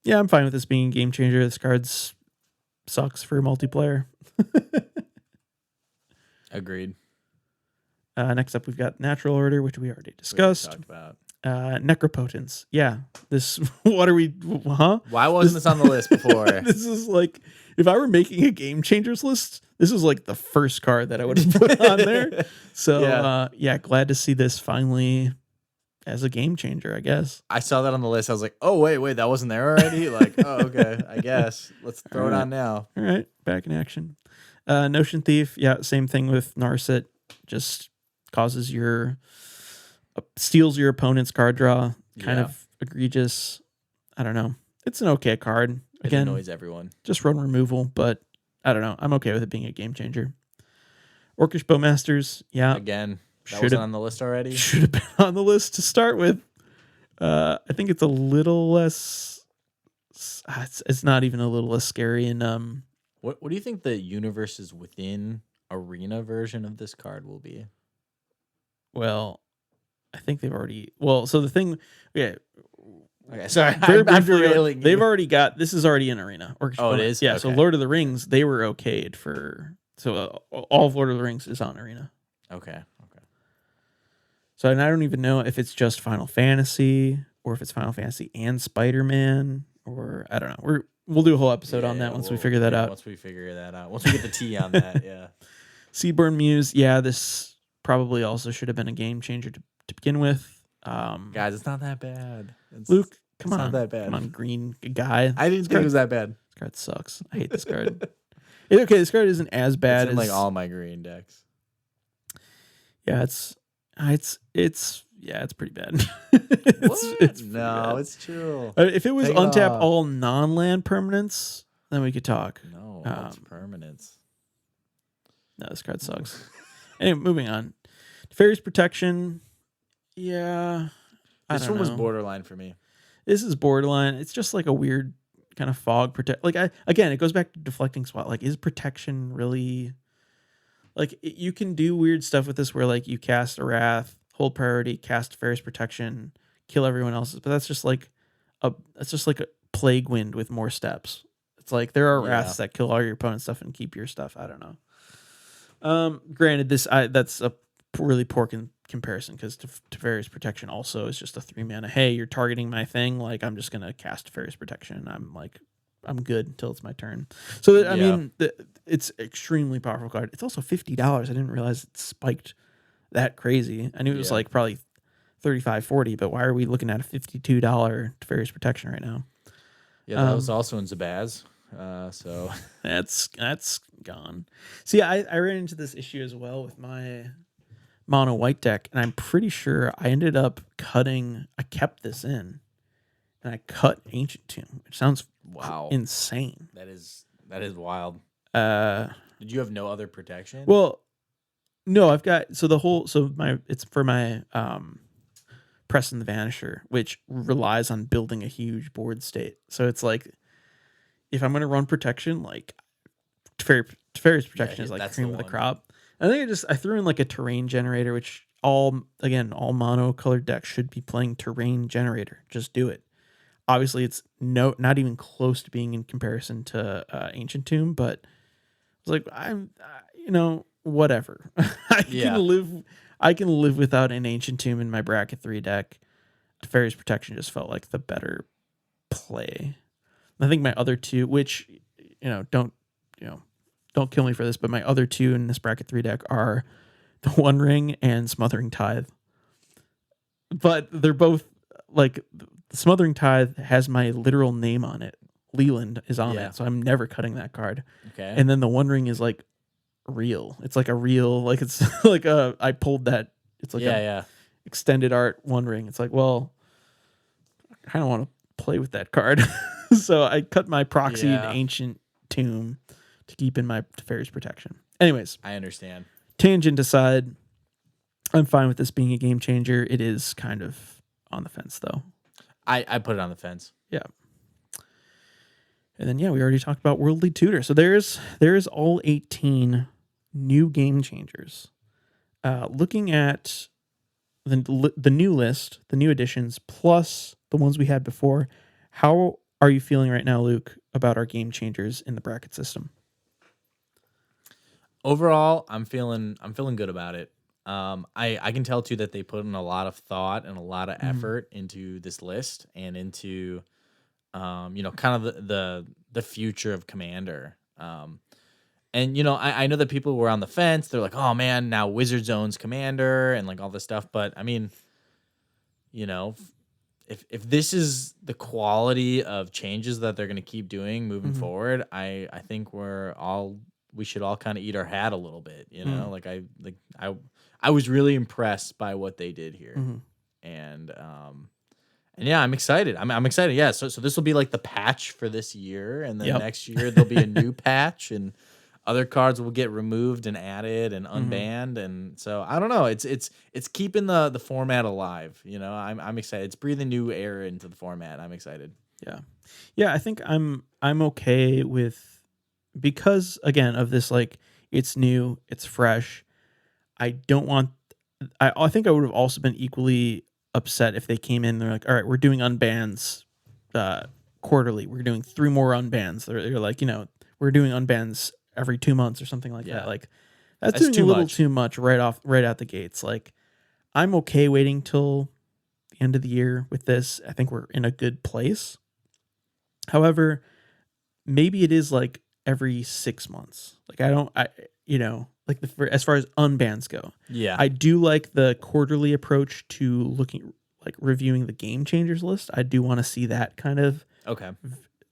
Yeah, I'm fine with this being a game changer. This card's sucks for multiplayer. Agreed. Next up, we've got Natural Order, which we already discussed. Talked about. Necropotence. Yeah. This, what are we, huh? Why wasn't this on the list before? This is like, if I were making a game changers list, this is like the first card that I would have put on there. So, glad to see this finally as a game changer, I guess. I saw that on the list. I was like, oh, wait, that wasn't there already? Like, oh, okay, I guess. Let's throw it on now. All right, back in action. Notion Thief. Yeah, same thing with Narset. Just causes steals your opponent's card draw. Kind of egregious. I don't know. It's an okay card. Again, it annoys everyone. Just run removal, but I don't know. I'm okay with it being a game changer. Orcish Bowmasters. Yeah. Again, that wasn't on the list already. Should have been on the list to start with. I think it's a little less. It's not even a little less scary. And what do you think the universes within Arena version of this card will be? Well, I think they've already. Well, so the thing, okay, sorry, I'm derailing. They've already got. This is already in Arena. It is. Yeah. Okay. So Lord of the Rings, they were okayed for. So all of Lord of the Rings is on Arena. Okay. So and I don't even know if it's just Final Fantasy or if it's Final Fantasy and Spider-Man or I don't know. We'll do a whole episode on that once we figure that out. Once we get the T on that, yeah. Seaborn Muse, yeah, this probably also should have been a game changer to begin with. Guys, it's not that bad. Luke, come on. It's not that bad. Come on, green guy. I didn't think it was that bad. This card sucks. I hate this card. This card isn't as bad it's in as like all my green decks. Yeah, it's pretty bad. It's no, it's chill. If it was untap all non-land permanents, then we could talk. No, it's permanents. No, this card sucks. Anyway, moving on. Nefarious Protection. Yeah. This one was borderline for me. This is borderline. It's just like a weird kind of fog protect. Like again, it goes back to deflecting spot. Like, is protection really like you can do weird stuff with this where like you cast a wrath, hold priority, cast Fairy's protection, kill everyone else's, but that's just like a plague wind with more steps. It's like there are wraths that kill all your opponent's stuff and keep your stuff. I don't know. Granted, that's a really poor comparison because Teferi's protection also is just a 3-mana. Hey, you're targeting my thing. Like, I'm just gonna cast Teferi's protection. I'm good until it's my turn. So I mean, it's extremely powerful card. It's also $50. I didn't realize it spiked that crazy. I knew it was like probably $35-$40, but why are we looking at a $52 Teferi's protection right now? Yeah, that was also in Zabaz. So that's gone. See, I ran into this issue as well with my mono white deck, and I'm pretty sure I ended up cutting. I kept this in, and I cut Ancient Tomb, which sounds insane. That is wild. Did you have no other protection? Well, no, I've got it's for my Preston the Vanisher, which relies on building a huge board state. So it's like, if I'm going to run protection, like Teferi's protection is like cream of the crop. I think I threw in like a terrain generator, which all mono colored decks should be playing terrain generator. Just do it. Obviously, it's not even close to being in comparison to Ancient Tomb, but it's like whatever. I can live without an Ancient Tomb in my bracket 3 deck. Teferi's protection just felt like the better play. I think my other two, which don't kill me for this, but my other two in this bracket 3 deck are the One Ring and Smothering Tithe. But they're both like, the Smothering Tithe has my literal name on it. Leland is on it, so I'm never cutting that card. Okay. And then the One Ring is like real. It's like a real, like it's like I pulled that. It's like extended art One Ring. It's like, well, I kind of want to play with that card. So I cut my proxied Ancient Tomb to keep in my Teferi's protection. Anyways, I understand. Tangent aside, I'm fine with this being a game changer. It is kind of on the fence, though. I put it on the fence. Yeah. And then, we already talked about Worldly Tutor. So there's all 18 new game changers. Looking at the new list, the new additions, plus the ones we had before, how are you feeling right now, Luke, about our game changers in the bracket system? Overall, I'm feeling good about it. I can tell too that they put in a lot of thought and a lot of effort into this list and into kind of the future of Commander. And I know that people were on the fence. They're like, oh man, now Wizards owns Commander and like all this stuff. But I mean, if this is the quality of changes that they're going to keep doing moving forward, I think we should all kind of eat our hat a little bit, I was really impressed by what they did here. And I'm excited. I'm excited. Yeah. So this will be like the patch for this year, and then next year there'll be a new patch, and other cards will get removed and added and unbanned. And so I don't know. It's keeping the format alive. I'm excited. It's breathing new air into the format. I'm excited. Yeah. I think I'm okay with, because again of this, like, it's new, it's fresh. I think I would have also been equally upset if they came in. They're like, all right, we're doing unbans quarterly. We're doing 3 more unbans. They're like, we're doing unbans every 2 months or something like that. Like, that's doing a little too much right out the gates. Like, I'm okay waiting till the end of the year with this. I think we're in a good place. However, maybe it is like every 6 months. Like, as far as unbans go. Yeah. I do like the quarterly approach to reviewing the game changers list. I do want to see that kind of. Okay.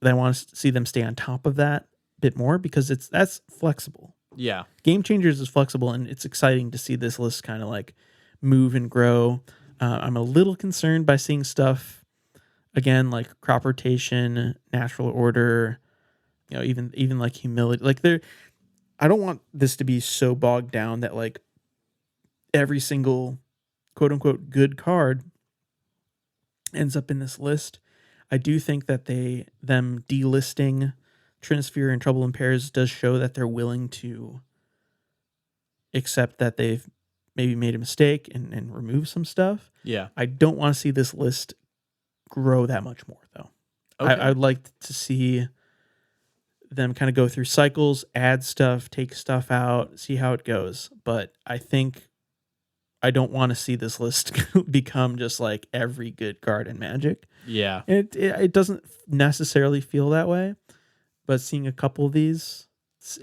I want to see them stay on top of that a bit more, because that's flexible. Yeah. Game changers is flexible, and it's exciting to see this list kind of like move and grow. I'm a little concerned by seeing stuff again, like crop rotation, natural order, even like humility. Like, I don't want this to be so bogged down that like every single quote unquote good card ends up in this list. I do think that them delisting Trinisphere and Trouble in Pairs does show that they're willing to accept that they've maybe made a mistake and remove some stuff. Yeah. I don't want to see this list grow that much more, though. Okay. I'd like to see them kind of go through cycles, add stuff, take stuff out, see how it goes. But I think I don't want to see this list become just like every good card in Magic. Yeah. And it doesn't necessarily feel that way, but seeing a couple of these,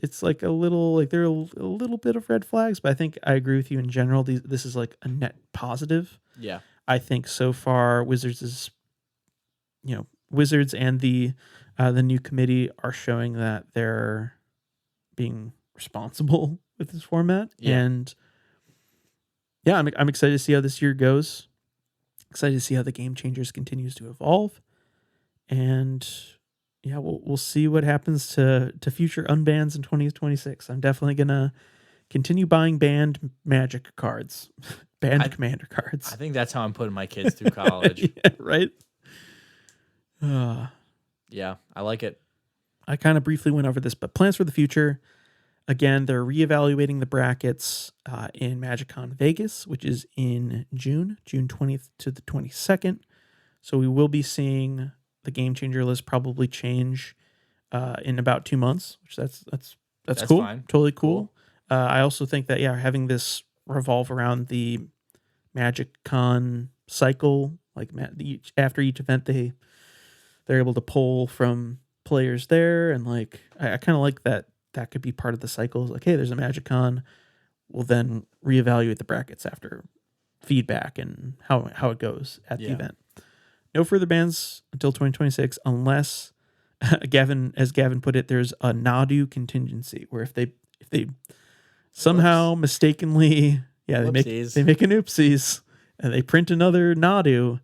it's like a little, like there are a little bit of red flags, but I think I agree with you in general. This is like a net positive. Yeah. I think so far Wizards and the new committee are showing that they're being responsible with this format. Yeah. And yeah, I'm excited to see how this year goes. Excited to see how the Game Changers continues to evolve. And yeah, we'll see what happens to future unbans in 2026. I'm definitely gonna continue buying banned Magic cards, Commander cards. I think that's how I'm putting my kids through college. Yeah, right? Yeah, I like it. I kind of briefly went over this, but plans for the future. Again, they're reevaluating the brackets in MagicCon Vegas, which is in June 20th to the 22nd. So we will be seeing the Game Changer list probably change in about 2 months, which that's cool. Fine. Totally cool. I also think that, having this revolve around the MagicCon cycle, like after each event, they're able to pull from players there, and like I kind of like that could be part of the cycle. It's like, hey, there's a MagicCon, we'll then reevaluate the brackets after feedback and how it goes at the event. No further bans until 2026, unless Gavin put it, there's a Nadu contingency where if they somehow mistakenly they make an oopsies and they print another Nadu,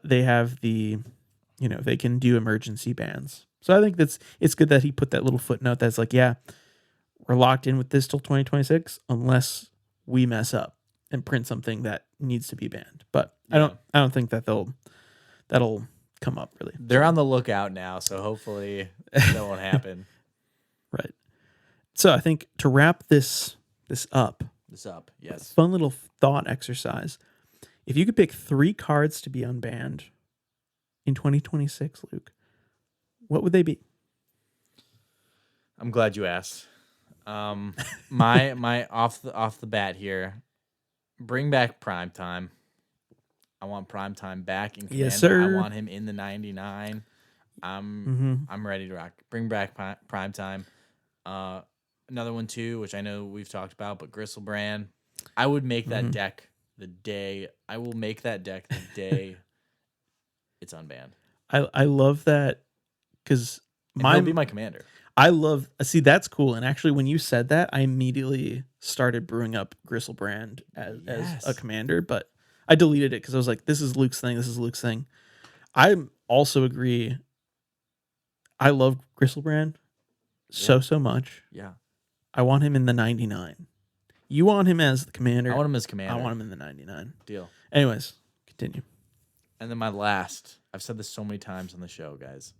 they have the they can do emergency bans. So I think it's good that he put that little footnote that's like, we're locked in with this till 2026 unless we mess up and print something that needs to be banned. But I don't think that that'll come up really. They're on the lookout now, so hopefully that won't happen. Right. So I think to wrap this up, yes. fun little thought exercise. If you could pick 3 cards to be unbanned in 2026, Luke, what would they be? I'm glad you asked. My off the bat here, bring back Primetime. I want Primetime back in Commander. Yes, sir. I want him in the 99. I'm ready to rock. Bring back Primetime. Another one too, which I know we've talked about, but Gristlebrand. I would make that deck the day. I will make that deck the day it's unbanned. I love that because he'll be my commander. See, that's cool. And actually, when you said that, I immediately started brewing up Gristlebrand as a commander, but I deleted it because I was like, this is Luke's thing. I also agree. I love Gristlebrand so much. Yeah. I want him in the 99. You want him as the commander. I want him as commander. I want him in the 99. Deal. Anyways, continue. And then my last, I've said this so many times on the show, guys.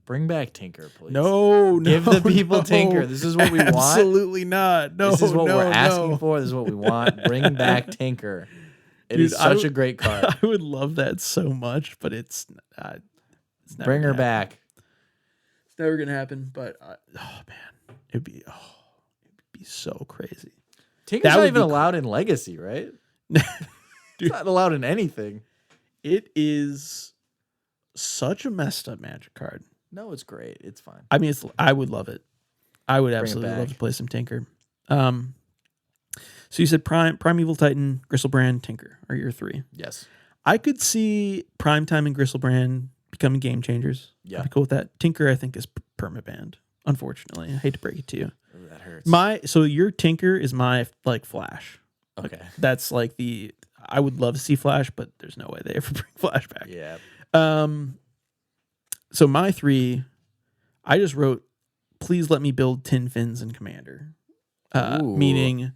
Bring back Tinker, please. No, Give the people Tinker. This is what we want. Absolutely not. No, this is what we're asking for. This is what we want. Bring back Tinker. It is such a great card. I would love that so much, but it's never Bring her back. It's never gonna happen. But man, it'd be so crazy. Tinker's not even allowed in Legacy, right? It's not allowed in anything. It is such a messed up Magic card. No, it's great. It's fine. I mean, I would love it. I would absolutely love to play some Tinker. So you said Primeval Titan, Gristlebrand, Tinker are your 3. Yes. I could see Primetime and Gristlebrand becoming game changers. Yeah. I'd be cool with that. Tinker, I think, is permabanned. Unfortunately, I hate to break it to you. Ooh, that hurts. So your Tinker is my Flash. Okay. That's like I would love to see Flash, but there's no way they ever bring Flash back. Yeah. So my 3, I just wrote, please let me build Tin Fins in Commander. Meaning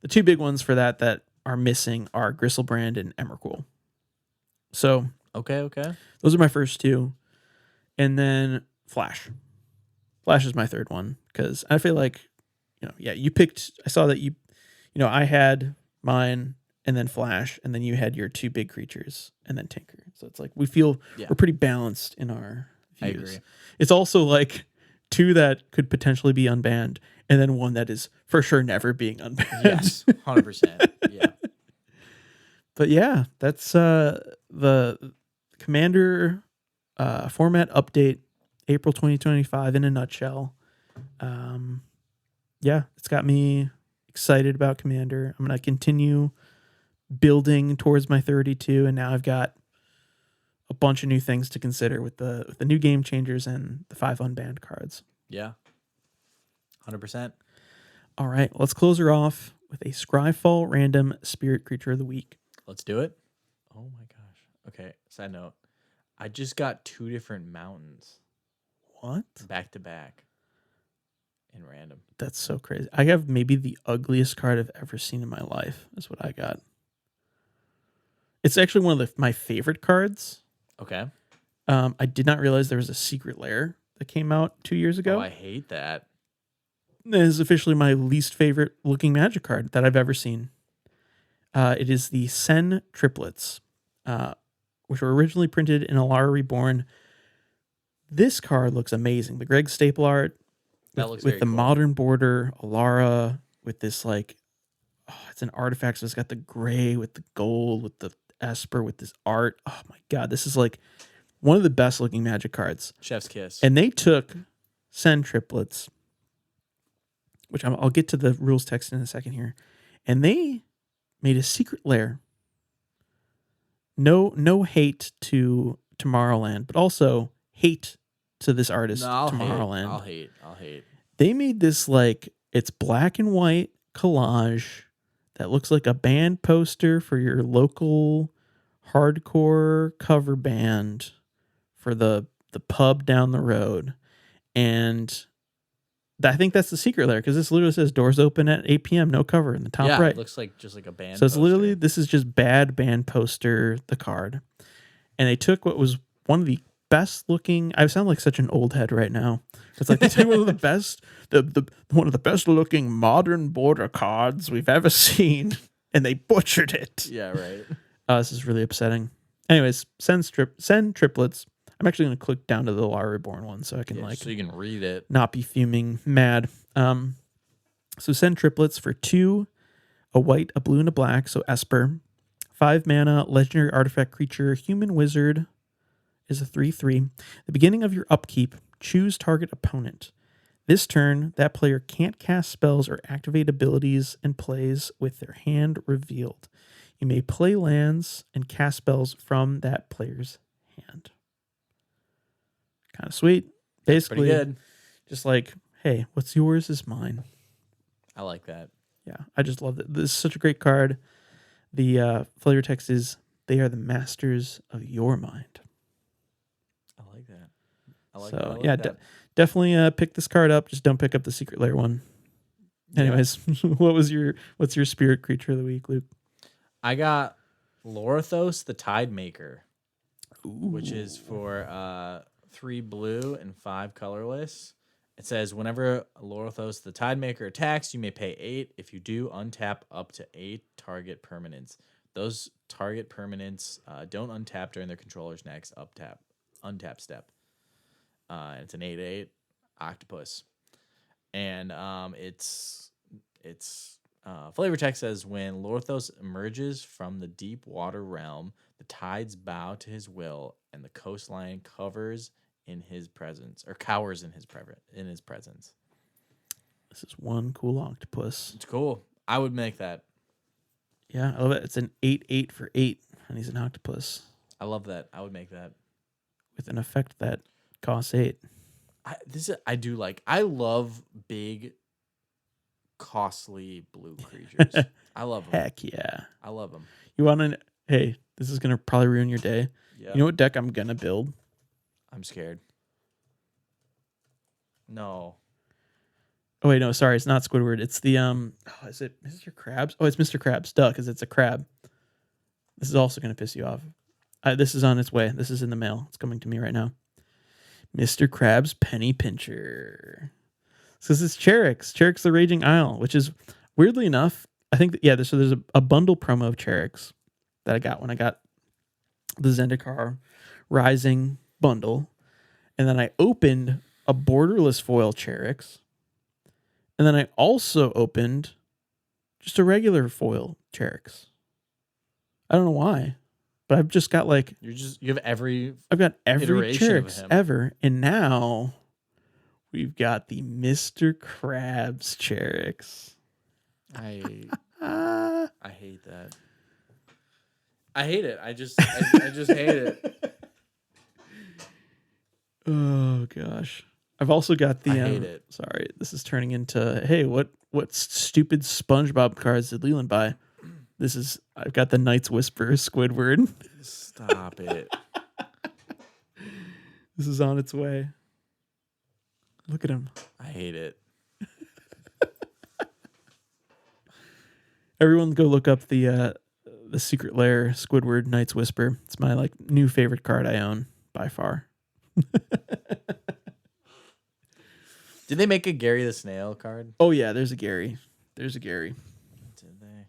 the 2 big ones for that are missing are Gristlebrand and Emrakul. So Okay. Those are my first two. And then Flash. Flash is my third one because I feel like, you picked. I saw that I had mine and then Flash, and then you had your two big creatures and then Tinker. So it's like we feel we're pretty balanced in our views. I agree. It's also like two that could potentially be unbanned, and then one that is for sure never being unbanned. Yes, 100%. Yeah. But yeah, that's the Commander format update, April 2025 in a nutshell. It's got me excited about Commander. I'm going to continue building towards my 32, and now I've got a bunch of new things to consider with the new game changers and the 5 unbanned cards. Yeah. 100%. All right, let's close her off with a Scryfall random spirit creature of the week. Let's do it. Oh my gosh. Okay, side note. I just got 2 different mountains. What? Back to back. In random. That's so crazy. I have maybe the ugliest card I've ever seen in my life. Is what I got. It's actually one of my favorite cards. Okay. I did not realize there was a secret lair that came out 2 years ago. Oh, I hate that. It is officially my least favorite looking Magic card that I've ever seen. It is the Sen triplets, which were originally printed in Alara Reborn. This card looks amazing. The Greg Staple art with the cool. modern border, Alara with this it's an artifact. So it's got the gray with the gold with the Esper with this art. Oh my god, this is like one of the best looking Magic cards. Chef's kiss. And they took Sen triplets, which I'll get to the rules text in a second here, and they made a secret lair. No hate to Tomorrowland, but also hate to this artist, Tomorrowland. I'll hate. They made this it's black and white collage that looks like a band poster for your local hardcore cover band for the pub down the road. And I think that's the secret lair because this literally says doors open at 8 p.m. No cover in the top right. It looks like just like a band So it's poster. literally, this is just bad band poster, the card. And they took what was one of the best looking, I sound like such an old head right now. It's like they took one of the best, one of the best looking modern border cards we've ever seen, and they butchered it. Yeah, right. This is really upsetting. Anyways, send triplets. I'm actually going to click down to the Alara Reborn one so I can so you can read it. not be fuming mad. So send triplets for 2, a white, a blue, and a black. So Esper, 5 mana, legendary artifact creature, human wizard is a 3/3. The beginning of your upkeep, choose target opponent. This turn, that player can't cast spells or activate abilities and plays with their hand revealed. You may play lands and cast spells from that player's hand. Kind of sweet. Basically, Pretty good. just like, hey, what's yours is mine. I like that. Yeah, I just love it. This is such a great card. The flavor text is, they are the masters of your mind. I like that. I like So, that. I like yeah, that. definitely pick this card up. Just don't pick up the secret lair one. Anyways, what's your spirit creature of the week, Luke? I got Lorithos the Tidemaker, Ooh. which is for 3 blue and 5 colorless. It says whenever Lorithos the Tidemaker attacks, you may pay 8. If you do, untap up to 8 target permanents. Those target permanents don't untap during their controller's next untap step. It's an 8/8 octopus, and its flavor text says when Lorithos emerges from the deep water realm, the tides bow to his will, and the coastline covers in his presence or cowers in his presence. This is one cool octopus. It's cool. I would make that. Yeah, I love it. It's an 8/8 for 8, and he's an octopus I love that. I would make that. with an effect that costs 8. I love big, costly blue creatures. I love them. Heck yeah. I love them. You want to? Hey, this is gonna probably ruin your day. Yeah. You know what deck I'm gonna build? I'm scared. No. Oh wait, no, sorry, it's not Squidward. It's the is it Mr. Krabs? Oh, it's Mr. Krabs. Duh, because it's a crab. This is also gonna piss you off. This is on its way. This is in the mail. It's coming to me right now. Mr. Krabs Penny Pincher. So this is Cherek's the Raging Isle, which is weirdly enough, I think so there's a bundle promo of Cherek's that I got when I got the Zendikar Rising bundle. And then I opened a borderless foil Cherek's. And then I also opened just a regular foil Cherek's. I don't know why, but I've just got like I've got every Cherek's ever, and now we've got the Mr. Krabs Cherek's. I hate that. I hate it. I just hate it. Oh gosh. I've also got the. I hate it. Sorry, this is turning into. Hey, what stupid SpongeBob cards did Leland buy? I've got the Knight's Whisper Squidward. Stop it. This is on its way. Look at him. I hate it. Everyone go look up the Secret Lair Squidward Knight's Whisper. It's my like new favorite card I own by far. Did they make a Gary the Snail card? Oh yeah, there's a Gary. Did they?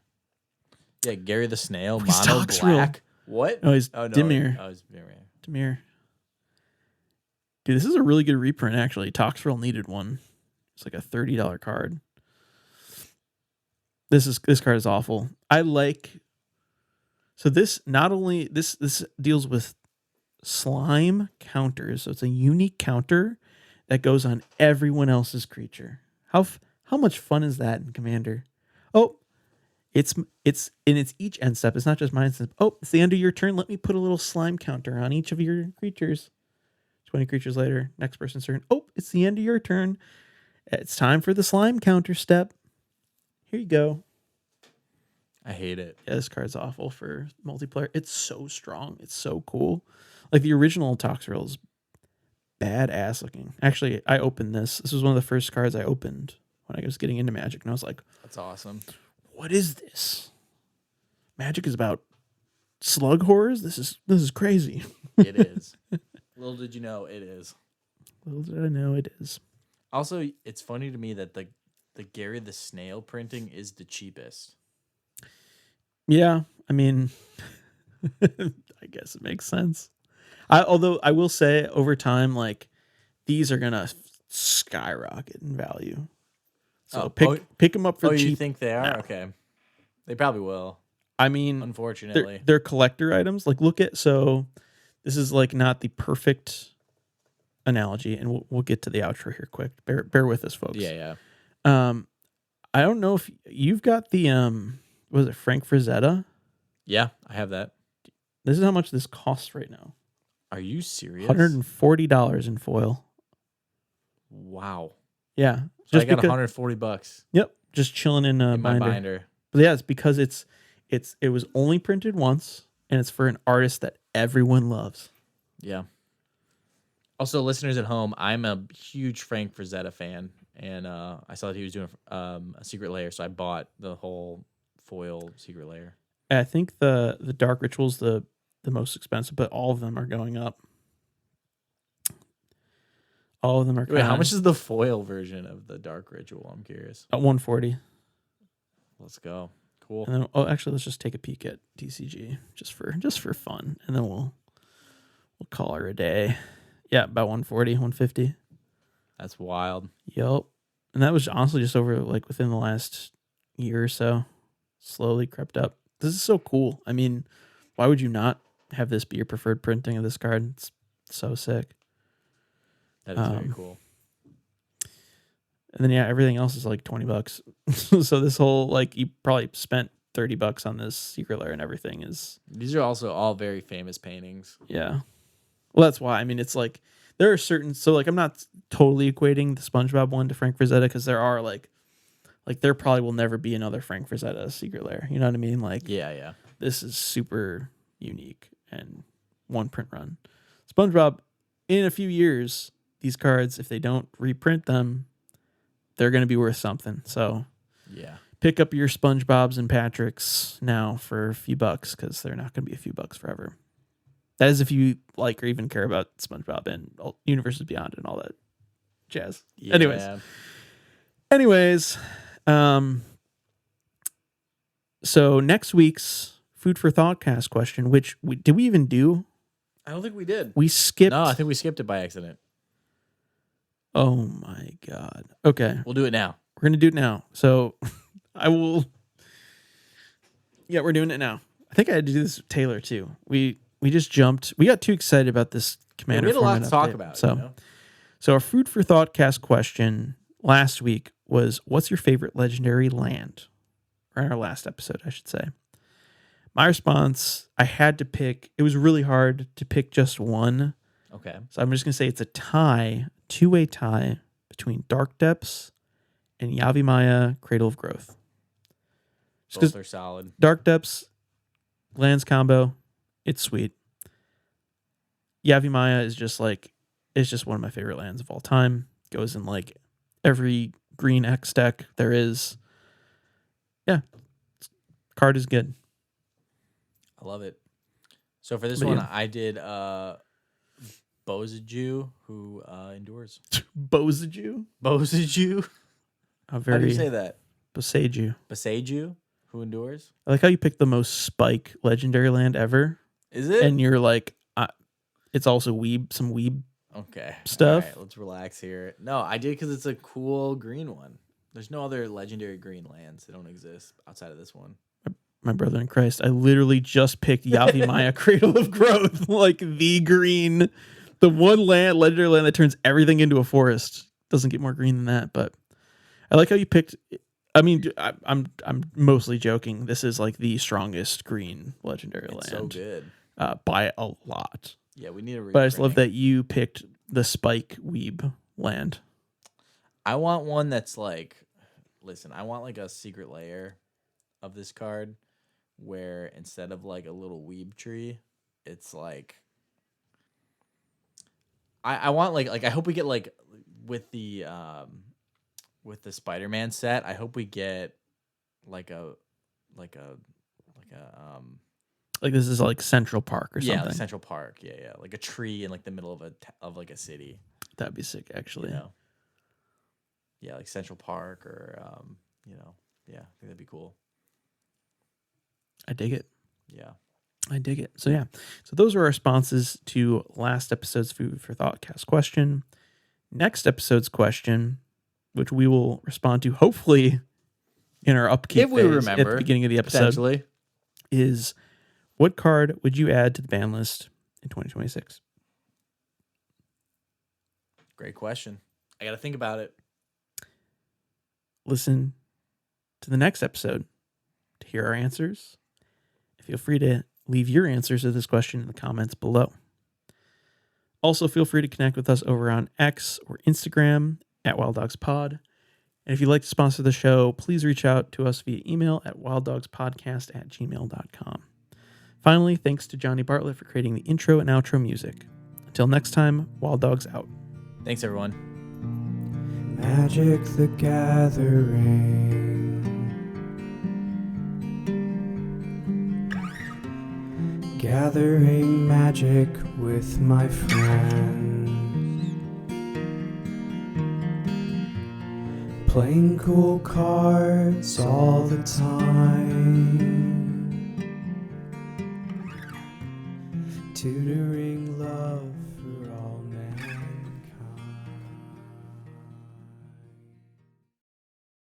Yeah, Gary the Snail, he's mono Toxrill. black. What? Oh, he's no. Dimir. Oh, he's Dimir. Dimir. Dude, this is a really good reprint, actually. Toxrill needed one. It's like a $30 card. This card is awful. So this not only this deals with slime counters, so it's a unique counter that goes on everyone else's creature. How much fun is that in Commander? Oh, it's each end step. It's not just my end step. Oh, it's the end of your turn. Let me put a little slime counter on each of your creatures. 20 creatures later, next person's turn. Oh, it's the end of your turn. It's time for the slime counter step. Here you go. I hate it. Yeah, this card's awful for multiplayer. It's so strong. It's so cool. Like the original Toxrill is badass looking. Actually, I opened this. This was one of the first cards I opened when I was getting into Magic, and I was like, "That's awesome. What is this? Magic is about slug horrors? This is crazy." It is. Little did you know it is. Little did I know it is. Also, it's funny to me that the Gary the Snail printing is the cheapest. Yeah, I mean, I guess it makes sense. Although I will say, over time, like these are gonna skyrocket in value. So pick them up for cheap. You think they are? No. Okay, they probably will. I mean, unfortunately, they're collector items. Like, so this is like not the perfect analogy, and we'll get to the outro here quick. Bear with us, folks. Yeah. I don't know if you've got the was it Frank Frazetta? Yeah, I have that. This is how much this costs right now. Are you serious? $140 in foil. Wow. Yeah. So I got $140. Yep. Just chilling in my binder. But yeah, it's because it was only printed once, and it's for an artist that everyone loves. Yeah. Also, listeners at home, I'm a huge Frank Frazetta fan, and I saw that he was doing a Secret Lair, so I bought the whole foil Secret Lair. I think the Dark Ritual's the most expensive, but all of them are going up. All of them are. Wait, how much is the foil version of the Dark Ritual? I'm curious. At $140. Let's go. Cool. And then, actually, let's just take a peek at TCG just for fun, and then we'll call her a day. Yeah, about 140, 150. That's wild. Yep. And that was honestly just over like within the last year or so. Slowly crept up. This is so cool. I mean, why would you not have this be your preferred printing of this card? It's so sick. That is very cool. And then everything else is like $20. So this whole like you probably spent $30 on this Secret Lair and everything is. These are also all very famous paintings. Yeah. Well, that's why. I mean, it's like there are certain. So like I'm not totally equating the SpongeBob one to Frank Frazetta because there are like there probably will never be another Frank Frazetta Secret Lair. You know what I mean? Like yeah. This is super unique and one print run. SpongeBob, in a few years, these cards, if they don't reprint them, they're going to be worth something. So yeah, pick up your SpongeBobs and Patricks now for a few bucks because they're not going to be a few bucks forever. That is if you like or even care about SpongeBob and Universes Beyond and all that jazz. Yeah. Anyways, so next week's Food for Thoughtcast question, which did we even do? I don't think we did. We skipped. No, I think we skipped it by accident. Oh my God. Okay. We'll do it now. We're going to do it now. So I will. Yeah, we're doing it now. I think I had to do this with Taylor too. We just jumped. We got too excited about this Commander. We had a lot format to talk update. about. So, so our Food for Thoughtcast question last week was, what's your favorite legendary land? Or in our last episode, I should say. My response, I had to pick. It was really hard to pick just one. Okay. So I'm just going to say it's a tie, two-way tie between Dark Depths and Yavimaya Cradle of Growth. Just Both are solid. Dark Depths, lands combo, it's sweet. Yavimaya is just like, it's just one of my favorite lands of all time. Goes in like every green X deck there is. Yeah. Card is good. I love it. So for this But one, yeah. I did Bozaju, who endures. Bozaju? Bozaju? How How do you say that? Boseiju. Boseiju, who endures? I like how you picked the most spike legendary land ever. Is it? And you're like, it's also some weeb. Okay. Stuff. All right, let's relax here. No, I did because it's a cool green one. There's no other legendary green lands that don't exist outside of this one. My brother in Christ, I literally just picked Yavimaya Cradle of Growth, like the green, the one legendary land that turns everything into a forest. Doesn't get more green than that, but I like how you picked. I mean, I'm mostly joking. This is like the strongest green legendary It's land. so good. By a lot. Yeah, we need a. But I just love that you picked the Spike Weeb land. I want one that's like, listen, I want like a secret layer of this card where instead of like a little weeb tree, it's like I want like I hope we get like with the Spider-Man set, I hope we get like like this is like Central Park or yeah, something. like Central Park, yeah, like a tree in like the middle of like a city. That'd be sick, actually. You know? Yeah, like Central Park or yeah, I think that'd be cool. I dig it. Yeah. I dig it. So yeah. So those are our responses to last episode's Food for Thoughtcast question. Next episode's question, which we will respond to hopefully in our upkeep if we phase remember at the beginning of the episode, potentially, is what card would you add to the ban list in 2026? Great question. I got to think about it. Listen to the next episode to hear our answers. Feel free to leave your answers to this question in the comments below. Also, feel free to connect with us over on X or Instagram at WildDogsPod. And if you'd like to sponsor the show, please reach out to us via email at wilddogspodcast@gmail.com. Finally, thanks to Johnny Bartlett for creating the intro and outro music. Until next time, Wild Dogs out. Thanks, everyone. Magic the Gathering. Gathering magic with my friends. Playing cool cards all the time. Tutoring love